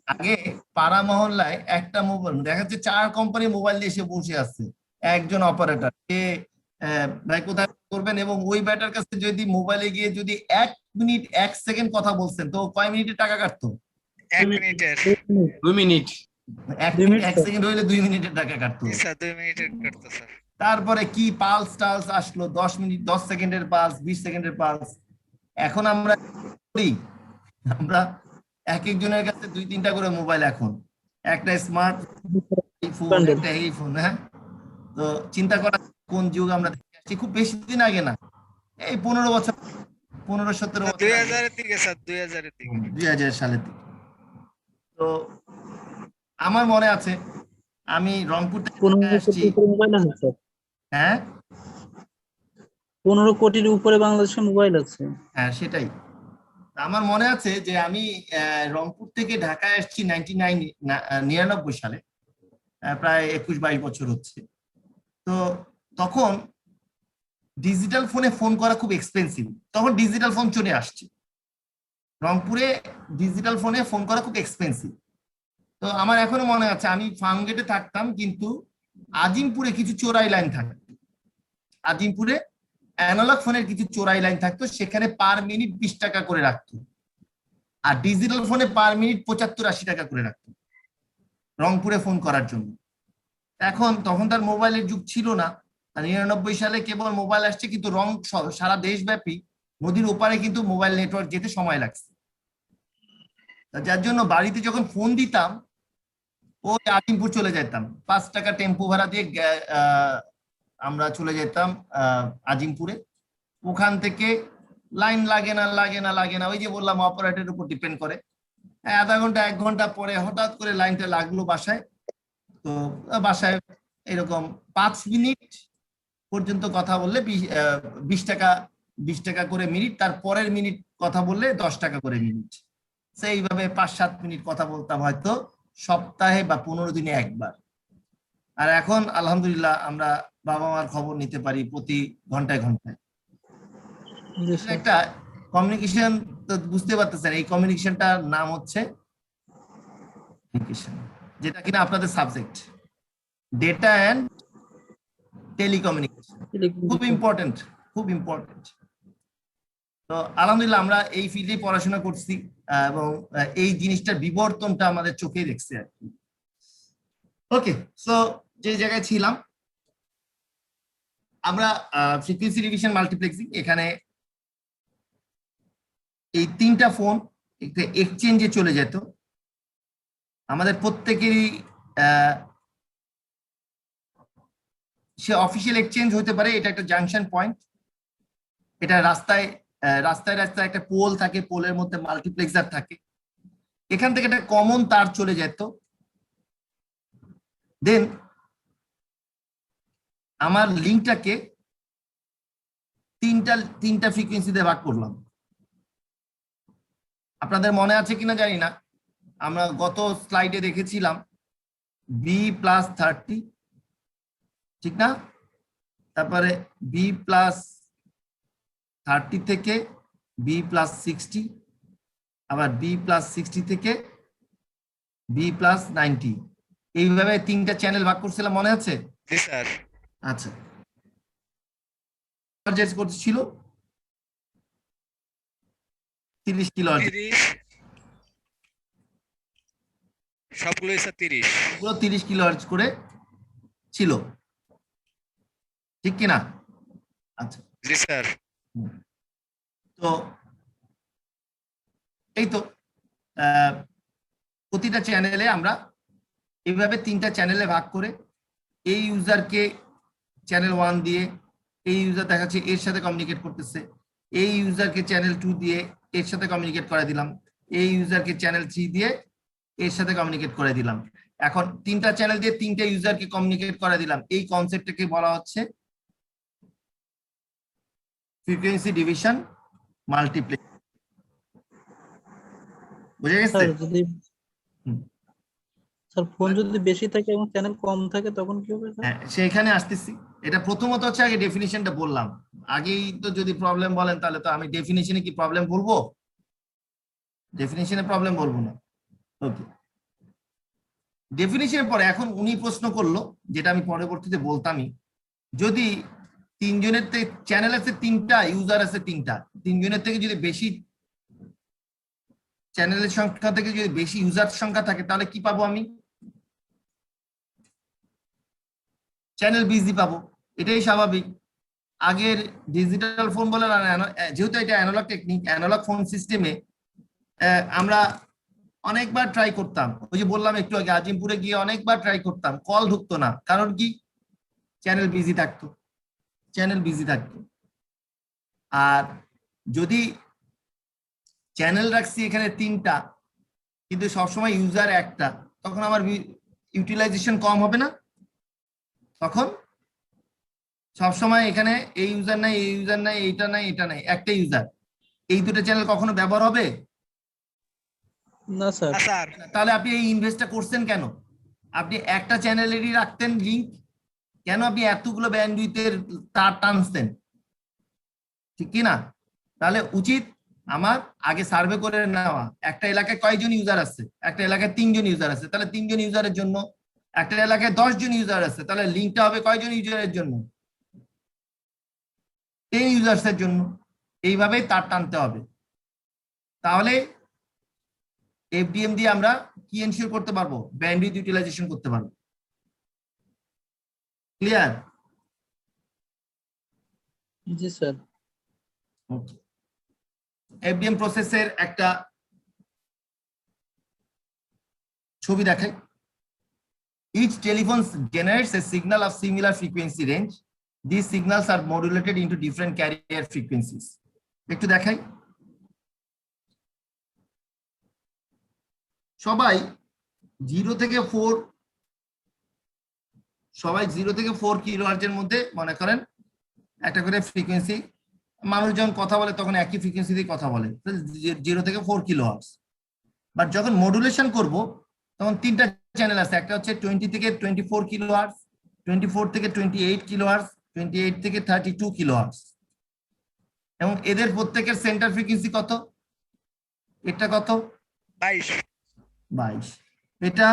আগে পাড়া মহল্লায় একটা মোবাইল দেখা যাচ্ছে 4 কোম্পানি মোবাইল দিয়ে এসে বসে আছে, একজন অপারেটর কে ভাই কোথায় করবেন, এবং ওই ব্যাটার কাছে যদি মোবাইলে গিয়ে যদি 1 মিনিট 1 সেকেন্ড কথা বলছেন, তো কয় মিনিটের টাকা কাটতো? 1 মিনিটের। 2 মিনিট। 1 মিনিট 1 সেকেন্ড হইলে 2 মিনিটের টাকা কাটতো। জি স্যার 2 মিনিটের কাটতো স্যার। তারপরে কি পালস টালস আসলো, 10 মিনিট 10 সেকেন্ডের পালস, 20 সেকেন্ডের পালস। এখন আমরা এক একজনের কাছে 2-3টা করে মোবাইল, এখন একটা স্মার্ট ফোন, একটা এই ফোন। হ্যাঁ, তো চিন্তা করা কোন যুগ আমরা দেখে আসছি। খুব বেশি দিন আগে না, এই 15 বছর, 15-17 বছর, 2000 এর দিকে স্যার, 2000 এর দিকে। 2000 সালের দিকে। তো আমার মনে আছে আমি রংপুর থেকে আসছি। মোবাইল আছে স্যার। হ্যাঁ, 15 কোটির উপরে বাংলাদেশে মোবাইল আছে। হ্যাঁ সেটাই। আমার মনে আছে যে আমি রংপুর থেকে ঢাকায় আসছি 99 সালে, প্রায় 21-22 বছর হচ্ছে। তো তখন ডিজিটাল ফোনে ফোন করা খুব এক্সপেন্সিভ, তখন ডিজিটাল ফোন চলে আসছে। রংপুরে ডিজিটাল ফোনে ফোন করা খুব এক্সপেন্সিভ। তো আমার এখনো মনে আছে আমি ফার্মগেটে থাকতাম, কিন্তু আজিমপুরে কিছু চোরাই লাইন থাকতো। আজিমপুরে অ্যানালগ ফোনের কিছু চোরাই লাইন থাকতো, সেখানে পার মিনিট 20 টাকা করে রাখতো, আর ডিজিটাল ফোনে পার মিনিট 75-80 টাকা করে রাখতো রংপুরে ফোন করার জন্য। তখন তার মোবাইলের যুগ ছিল না। 99 সালে কেবল মোবাইল আসছে, কিন্তু সারা দেশব্যাপী নদীর ওপারে কিন্তু মোবাইল নেটওয়ার্ক যেতে সময় লাগছে। যার জন্য বাড়িতে যখন ফোন দিতাম, ওই আজিমপুর চলে যেতাম, 5 টাকা টেম্পো ভাড়া দিয়ে আমরা চলে যেতাম আজিমপুরে। ওখান থেকে লাইন লাগে না, ওই যে বললাম অপারেটরের উপর ডিপেন্ড করে। আধা ঘন্টা 1 ঘন্টা পরে হঠাৎ করে লাইনটা লাগলো বাসায়, তো বাসায় এরকম 5 মিনিট পর্যন্ত কথা বললে 20 টাকা করে মিনিট, তার পরের মিনিট কথা বললে 10 টাকা করে মিনিট। সেইভাবে 5-7 মিনিট কথা বলতাম হয়তো সপ্তাহে বা 15 দিনে একবার। আর এখন আলহামদুলিল্লাহ আমরা বাবা মার খবর নিতে পারি প্রতি ঘন্টায় ঘন্টায়। একটা কমিউনিকেশন, তো বুঝতে পারতেছেন এই কমিউনিকেশনটার নাম হচ্ছে কমিউনিকেশন, যেটা কিনা আপনাদের সাবজেক্ট ডেটা এন্ড টেলিকমিউনিকেশন। খুব ইম্পর্টেন্ট, খুব ইম্পর্টেন্ট। তো আলহামদুলিল্লাহ আমরা এই ফিল্ডে পড়াশোনা করছি এবং এই জিনিসটার বিবর্তনটা আমাদের চোখে দেখছি আর কি। ওকে, সো যে জায়গায় ছিলাম আমরা ফ্রিকোয়েন্সি ডিভিশন মাল্টিপ্লেক্সিং, এখানে এই 3টা ফোন একটা এক্সচেঞ্জে চলে যেত। আমাদের প্রত্যেকেরই সে অফিসিয়াল এক্সচেঞ্জ হতে পারে, এটা একটা জাংশন পয়েন্ট, এটা রাস্তায় রাস্তায় একটা পোল থাকে, পোলের মধ্যে মাল্টিপ্লেক্সার থাকে, এখান থেকে একটা কমন তার চলে যেত। দেন আমার লিঙ্কটাকে তিনটা ফ্রিকোয়েন্সিতে ভাগ করলাম। আপনাদের মনে আছে কিনা জানি না, আমরা গত স্লাইডে দেখেছিলাম B+30, ঠিক না? তারপরে B+30 থেকে B+60, আবার B+60 থেকে B+90, এইভাবে 3টা চ্যানেল ভাগ করছিলাম, মনে আছে? জি স্যার। আচ্ছা, ছিল 30 কিলোহার্জ, সবগুলোই স্যার 30, পুরো 30 কিলোহার্জ করে ছিল, ঠিক কিনা? আচ্ছা জি স্যার। তো এই তো প্রতিটা চ্যানেলে আমরা এইভাবে 3টা চ্যানেলে ভাগ করে এই ইউজারকে চ্যানেল 1 দিয়ে, এই ইউজার দেখাচ্ছে এর সাথে কমিউনিকেট করতেছে, এই ইউজারকে চ্যানেল 2 দিয়ে এর সাথে কমিউনিকেট করে দিলাম, এই ইউজারকে চ্যানেল 3 দিয়ে এর সাথে কমিউনিকেট করে দিলাম। এখন 3টা চ্যানেল দিয়ে 3টে ইউজারকে কমিউনিকেট করে দিলাম, এই কনসেপ্টটাকে বলা হচ্ছে ফ্রিকোয়েন্সি ডিভিশন মাল্টিপ্লেক্স। বুঝে গেছে? স্যার ফোন যদি বেশি থাকে এবং চ্যানেল কম থাকে তখন কি হবে স্যার? হ্যাঁ, সেখানে আসতেছি। এটা প্রথমত হচ্ছে আগে ডেফিনিশনটা বললাম, আগেই তো যদি প্রবলেম বলেন তাহলে তো আমি ডেফিনিশনে কি প্রবলেম বলবো? ডেফিনিশনে প্রবলেম বলবো না। ওকে, ডেফিনিশনের পরে এখন উনি প্রশ্ন করলো, যেটা আমি পরবর্তীতে বলতামই, যদি 3 জনের চ্যানেল আছে 3টা, ইউজার আছে 3টা, 3 জনের থেকে যদি বেশি চ্যানেলের সংখ্যা থেকে যদি বেশি ইউজার সংখ্যা থাকে তাহলে কি পাবো? আমি চ্যানেল বিজি পাবো, এটাই স্বাভাবিক। আগের ডিজিটাল ফোন বলে না, যেহেতু এটা অ্যানালগ টেকনিক, অ্যানালগ ফোন সিস্টেমে আমরা অনেকবার ট্রাই করতাম, ওই যে বললাম একটু আগে, আজিমপুরে গিয়ে অনেকবার ট্রাই করতাম, কল ঢুকতো না, কারণ কি? চ্যানেল বিজি থাকতো, চ্যানেল বিজি থাকতো। আর যদি চ্যানেল রাখছি এখানে 3টা কিন্তু সবসময় ইউজার একটা, তখন আমার ইউটিলাইজেশন কম হবে না? তখন সবসময় এখানে এই ইউজার নাই, এই ইউজার নাই, এইটা নাই, এটা নাই, একটা ইউজার, এই দুটো চ্যানেল কখনো ব্যবহার হবে না স্যার। তাহলে আপনি এই ইনভেস্টটা করছেন কেন? আপনি একটা চ্যানেলেরই রাখতেন লিংক, কেন আপনি এতগুলো ব্যান্ডউইথের তার টানছেন? ঠিক কি না? তাহলে উচিত আমার আগে সার্ভে করে নেওয়া, একটা এলাকায় কয়জন ইউজার আছে, একটা এলাকায় 3 জন ইউজার আছে, তাহলে 3 জন ইউজারের জন্য। একটা এলাকায় 10 জন ইউজার আছে, তাহলে লিংকটা হবে কয়জন ইউজারের জন্য? 10 ইউজার্সের জন্য। এইভাবেই তার টানতে হবে, তাহলে এফডিএম দিয়ে আমরা কি এনশিওর করতে পারবো? ব্যান্ডউইথ ইউটিলাইজেশন করতে পারবো। ক্লিয়ার? জি স্যার। এফডিএম প্রসেসের একটা ছবি দেখাই। Each telephone generates a signal of similar frequency range. These signals are modulated into different carrier frequencies. একটু দেখাই। সবাই 0 থেকে 4 কিলোহার্টজের মধ্যে মনে করেন একটা করে ফ্রিকোয়েন্সি, মানুষ যখন কথা বলে তখন একই ফ্রিকোয়েন্সিতে কথা বলে 0 থেকে 4 কিলোহার্টজ। বাট যখন মডুলেশন করব তখন 3টা চ্যানেল আছে, একটা হচ্ছে 20 থেকে 24 কিলোহার্টজ, 24 থেকে 28 কিলোহার্টজ, 28 থেকে 32 কিলোহার্টজ, এবং এদের প্রত্যেকের সেন্টার ফ্রিকোয়েন্সি কত? এটা কত? 22। এটা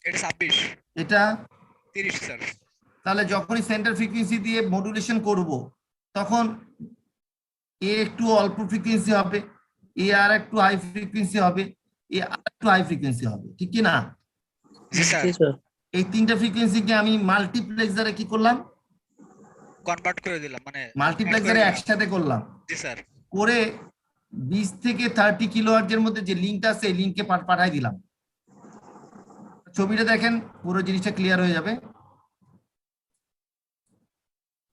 26, এটা 30 স্যার। তাহলে যখনই সেন্টার ফ্রিকোয়েন্সি দিয়ে মডুলেশন করব তখন এ একটু অল্প ফ্রিকোয়েন্সি হবে, এ আর একটু হাই ফ্রিকোয়েন্সি হবে, এ আর একটু হাই ফ্রিকোয়েন্সি হবে, ঠিক কি না? জি স্যার। এই 3টা ফ্রিকোয়েন্সিকে আমি মাল্টিপ্লেক্সারে কি করলাম? কনভার্ট করে দিলাম, মানে মাল্টিপ্লেক্সারে একসাথে করলাম। জি স্যার। করে 20 থেকে 30 কিলোহার্টজের মধ্যে যে লিংকটা আছে এই লিংকে পাঠাই দিলাম। ছবিটা দেখেন, পুরো জিনিসটা ক্লিয়ার হয়ে যাবে।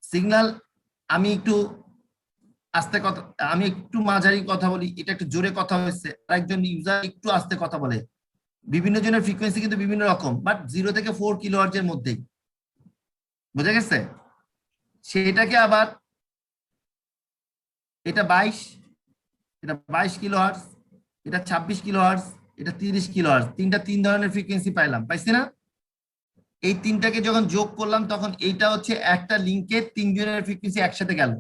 সিগন্যাল আমি একটু আস্তে কথা, আমি একটু মাঝারি কথা বলি, এটা একটু জোরে কথা হচ্ছে, আরেকজন ইউজার একটু আস্তে কথা বলে। বিভিন্ন জনের ফ্রিকোয়েন্সি কিন্তু বিভিন্ন রকম, বাট 0 থেকে 4 কিলোহার্টজের মধ্যেই, বুঝা গেছে? সেটাকে আবার এটা 22 কিলোহার্টজ, এটা 26 কিলোহার্টজ, এটা 30 কিলোহার্টজ, 3 ধরনের ফ্রিকোয়েন্সি পাইছি না? এই 3টাকে যখন যোগ করলাম তখন এইটা হচ্ছে একটা লিংকে 3 জনের ফ্রিকোয়েন্সি একসাথে গেল।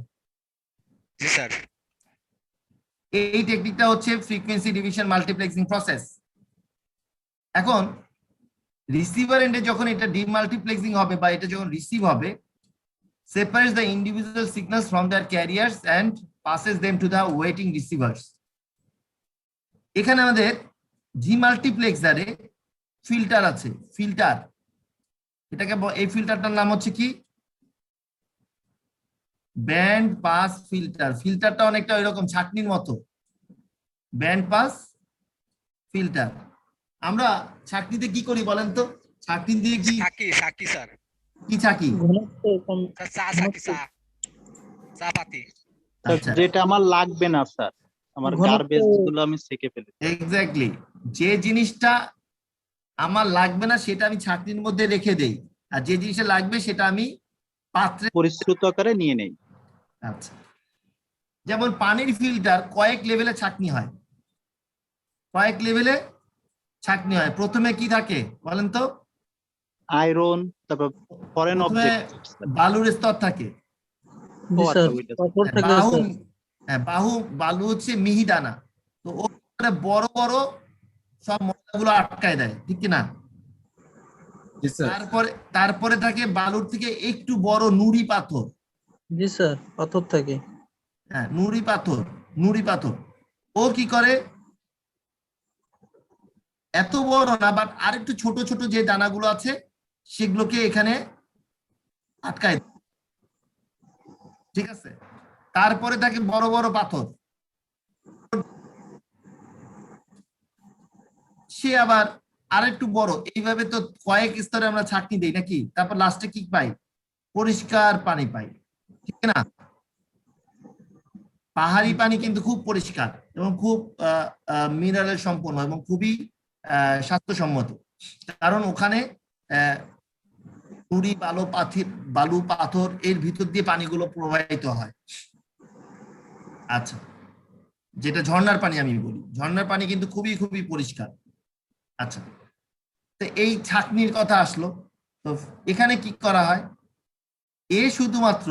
জি স্যার। এই টেকনিকটা হচ্ছে ফ্রিকোয়েন্সি ডিভিশন মাল্টিপ্লেক্সিং প্রসেস। এখন রিসিভার এন্ডে যখন এটা ডিমাল্টিপ্লেক্সিং হবে বা এটা যখন রিসিভ হবে, separates the individual signals from their carriers and passes them to the waiting receivers. এখানে আমাদের ডিমাল্টিপ্লেক্সারে ফিল্টার আছে, ফিল্টার, এটাকে এই ফিল্টারটার নাম হচ্ছে কি? Band pass filter. ফিল্টারটা অনেকটা এরকম ছাঁকনির মতো, ব্যান্ড পাস ফিল্টার। আমরা ছাঁকনিতে কি করি বলেন তো? ছাঁকনি দিয়ে কি ছাকি স্যার। কি ছাকি? চা ছাকি, চা পাতি। যেটা আমার লাগবে না স্যার, আমার গার্বেজ গুলো আমি ছেঁকে ফেলি। এক্স্যাক্টলি, যে জিনিসটা আমার লাগবে না সেটা আমি ছাঁকনির মধ্যে রেখে দেই, আর যে জিনিসটা লাগবে সেটা আমি পাত্রে পরিশ্রুত আকারে নিয়ে নেই। আচ্ছা, যেমন পানির ফিল্টার কয়েক লেভেলে ছাঁকনি হয়, কয়েক লেভেলে ছাঁকনি হয়। প্রথমে কি থাকে বলেন তো? আয়রন, তারপর ফরেন অবজেক্ট, বালুর স্তর থাকে। বালু হচ্ছে মিহিদানা, তো ওখানে বড় বড় সব মশলাগুলো আটকায় দেয়, ঠিক কিনা? তারপরে থাকে বালুর থেকে একটু বড় নুড়ি পাথর। জি স্যার, পাথর থাকে। হ্যাঁ, নুড়ি পাথর। ও কি করে? এত বড় না, বাট আরেকটু ছোট ছোট যে দানাগুলো আছে সেগুলোকে এখানে আটকায় দেয়, ঠিক আছে? তারপরে থাকে বড় বড় পাথর, সে আবার আরেকটু বড়, এইভাবে তো কয়েক স্তরে আমরা ছাঁকনি দেই নাকি? তারপর লাস্টে কি পাই? পরিষ্কার পানি পাই, ঠিক না? পাহাড়ি পানি কিন্তু খুব পরিষ্কার এবং খুব মিনারেল সম্পন্ন এবং খুবই স্বাস্থ্যসম্মত, কারণ ওখানে নুড়ি, বালু, পাথর এর ভিতর দিয়ে পানিগুলো প্রবাহিত হয়। আচ্ছা, যেটা ঝর্ণার পানি আমি বলি, ঝর্ণার পানি কিন্তু খুবই খুবই পরিষ্কার। আচ্ছা, তো এই ছাঁকনির কথা আসলো, তো এখানে কি করা হয়? এ শুধুমাত্র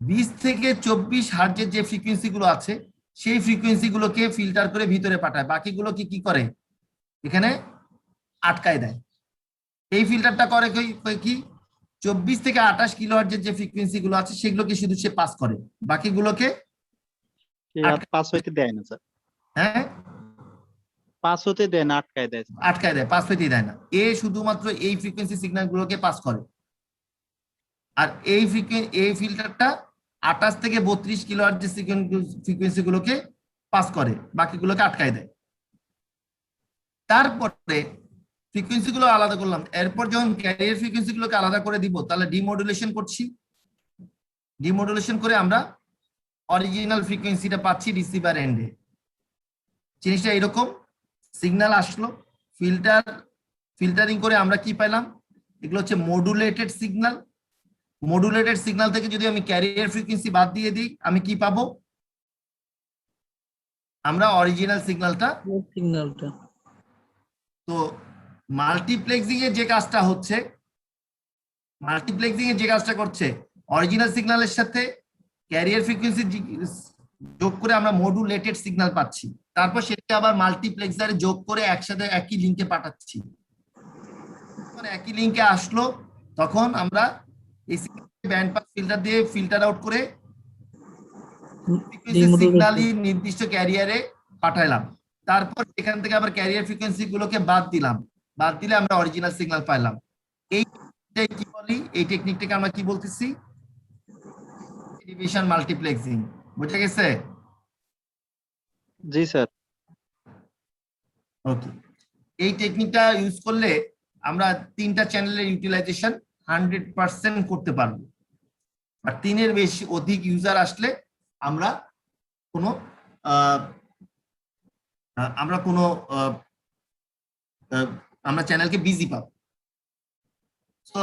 20 থেকে 24 হার্টজের যে ফ্রিকোয়েন্সি গুলো আছে সেই ফ্রিকোয়েন্সি গুলোকে ফিল্টার করে ভিতরে পাঠায়, বাকিগুলো কি করে? এখানে আটকায় দেয়। এই ফিল্টারটা করে কি? 24 থেকে 28 কিলোহার্টজের যে ফ্রিকোয়েন্সি গুলো আছে সেগুলোকে শুধু সে পাস করে, বাকিগুলোকে পাস হইতে দেয় না স্যার। হ্যাঁ, পাস হতে দেয় না, আটকায় দেয়। পাস হইতে দেয় না। এ শুধুমাত্র এই ফ্রিকোয়েন্সি সিগন্যাল গুলোকে পাস করে, আর এই ফিল্টারটা 28 থেকে 32 কিলোহার্টজের ফ্রিকোয়েন্সি গুলোকে পাস করে, বাকিগুলোকে আটকায় দেয়। তারপরে ফ্রিকোয়েন্সি গুলো আলাদা করলাম, এরপর যখন ক্যারিয়ার ফ্রিকোয়েন্সি গুলোকে আলাদা করে দিব তাহলে ডিমডুলেশন করছি। ডিমডুলেশন করে আমরা অরিজিনাল ফ্রিকোয়েন্সিটা পাচ্ছি রিসিভার এন্ডে। জিনিসটা এরকম, সিগন্যাল আসলো, ফিল্টারিং করে আমরা কি পেলাম, এগুলো হচ্ছে মডুলেটেড সিগন্যাল। মডুলেটেড সিগন্যাল থেকে যদি আমি ক্যারিয়ার ফ্রিকোয়েন্সি বাদ দিয়ে দিই, আমি কি পাবো, আমরা অরিজিনাল সিগন্যালটা। তো মাল্টিপ্লেক্সিং এর যে কাজটা হচ্ছে, মাল্টিপ্লেক্সিং এর যে কাজটা করছে, অরিজিনাল সিগন্যালের সাথে ক্যারিয়ার ফ্রিকোয়েন্সি যোগ করে আমরা মডুলেটেড সিগন্যাল পাচ্ছি, তারপর সেটা আবার মাল্টিপ্লেক্সারে যোগ করে একসাথে একই লিংকে পাঠাচ্ছি। যখন একই লিংকে আসলো তখন আমরা এই ব্যান্ড পাস ফিল্টার দিয়ে ফিল্টার আউট করে সিগন্যালই নির্দিষ্ট ক্যারিয়ারে পাঠাইলাম। তারপর এখান থেকে আবার ক্যারিয়ার ফ্রিকোয়েন্সি গুলোকে বাদ দিলাম, বাদ দিলে আমরা অরিজিনাল সিগন্যাল পাইলাম। এইটাই কি বলি, এই টেকনিকটাকে আমরা কি বলতেছি, ডিভিশন মাল্টিপ্লেক্সিং। বুঝে গেছে? জি স্যার। ওকে, এই টেকনিকটা ইউজ করলে আমরা 3টা চ্যানেলের ইউটিলাইজেশন 100% করতে পারবো। আর 3-এর বেশি অধিক ইউজার আসলে আমরা কোনো আমরা চ্যানেলকে বিজি পাবো। তো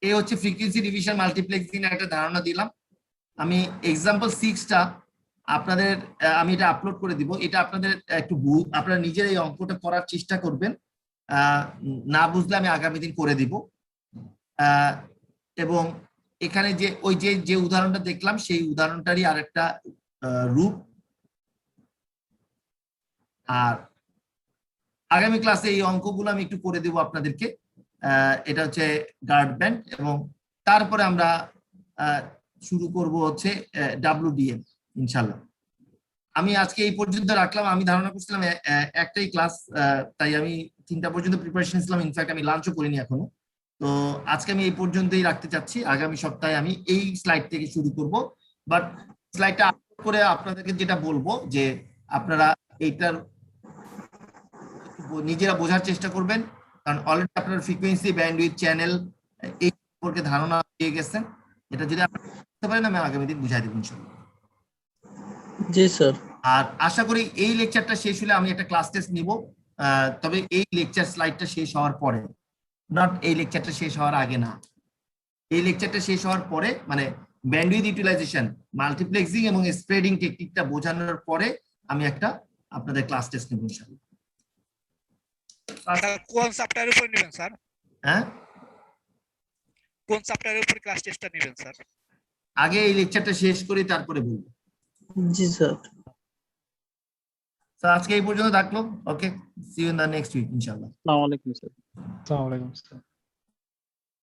এই হচ্ছে ফ্রিকোয়েন্সি ডিভিশন মাল্টিপ্লেক্সিং এর একটা ধারণা দিলাম। আমি এক্সাম্পল 6টা আপনাদের আমি এটা আপলোড করে দিব। এটা আপনাদের একটু আপনারা নিজের এই অঙ্কটা করার চেষ্টা করবেন, না বুঝলে আমি আগামী দিন করে দিব। এবং এখানে যে ওই যে উদাহরণটা দেখলাম সেই উদাহরণটারই আরেকটা রূপ। আর আগামী ক্লাসে এই অঙ্কগুলো আমি একটু করে দেব আপনাদেরকে। এটা হচ্ছে গার্ড ব্যান্ড, এবং তারপরে আমরা শুরু করব হচ্ছে WDM ইনশাল্লাহ। আমি আজকে এই পর্যন্ত রাখলাম। আমি ধারণা করছিলাম একটাই ক্লাস, তাই আমি 3টা পর্যন্ত প্রিপারেশন ছিলাম। ইনফ্যাক্ট আমি লাঞ্চও করিনি এখনো। তো আজকে আমি এই পর্যন্তই রাখতে চাচ্ছি। আগামী সপ্তাহে আমি এই স্লাইড থেকে শুরু করব। বাট স্লাইডটা আপলোড করে আপনাদেরকে যেটা বলবো যে আপনারা এইটার নিজেরা বোঝার চেষ্টা করবেন, কারণ অলরেডি আপনার ফ্রিকোয়েন্সি, ব্যান্ডউইথ, চ্যানেল এই সম্পর্কে ধারণা পেয়ে গেছেন। এটা যদি আপনারা বুঝতে পারেন আমি আগামী দিন বুঝাই দেব ইনশাআল্লাহ। জি স্যার। আর আশা করি এই লেকচারটা শেষ হলে আমি একটা ক্লাস টেস্ট নিব, তবে এই লেকচার স্লাইডটা শেষ হওয়ার পরে, নট এই লেকচারটা শেষ হওয়ার আগে না। এই লেকচারটা শেষ হওয়ার পরে, মানে ব্যান্ডউইথ ইউটিলাইজেশন, মাল্টিপ্লেক্সিং এবং স্প্রেডিং টেকনিকটা বোঝানোর পরে আমি একটা আপনাদের ক্লাস টেস্ট নেব ইনশাআল্লাহ। কোন চ্যাপ্টারের উপর নেবেন স্যার? হ্যাঁ, কোন চ্যাপ্টারের উপর ক্লাস টেস্টটা নেবেন স্যার? আগে এই লেকচারটা শেষ করি তারপরে বলবো। জি স্যার। তো আজকে এই পর্যন্ত থাকলো। Okay, see you in the next week ইনশাআল্লাহ। আসসালামু আলাইকুম স্যার। আসসালামু আলাইকুম স্যার।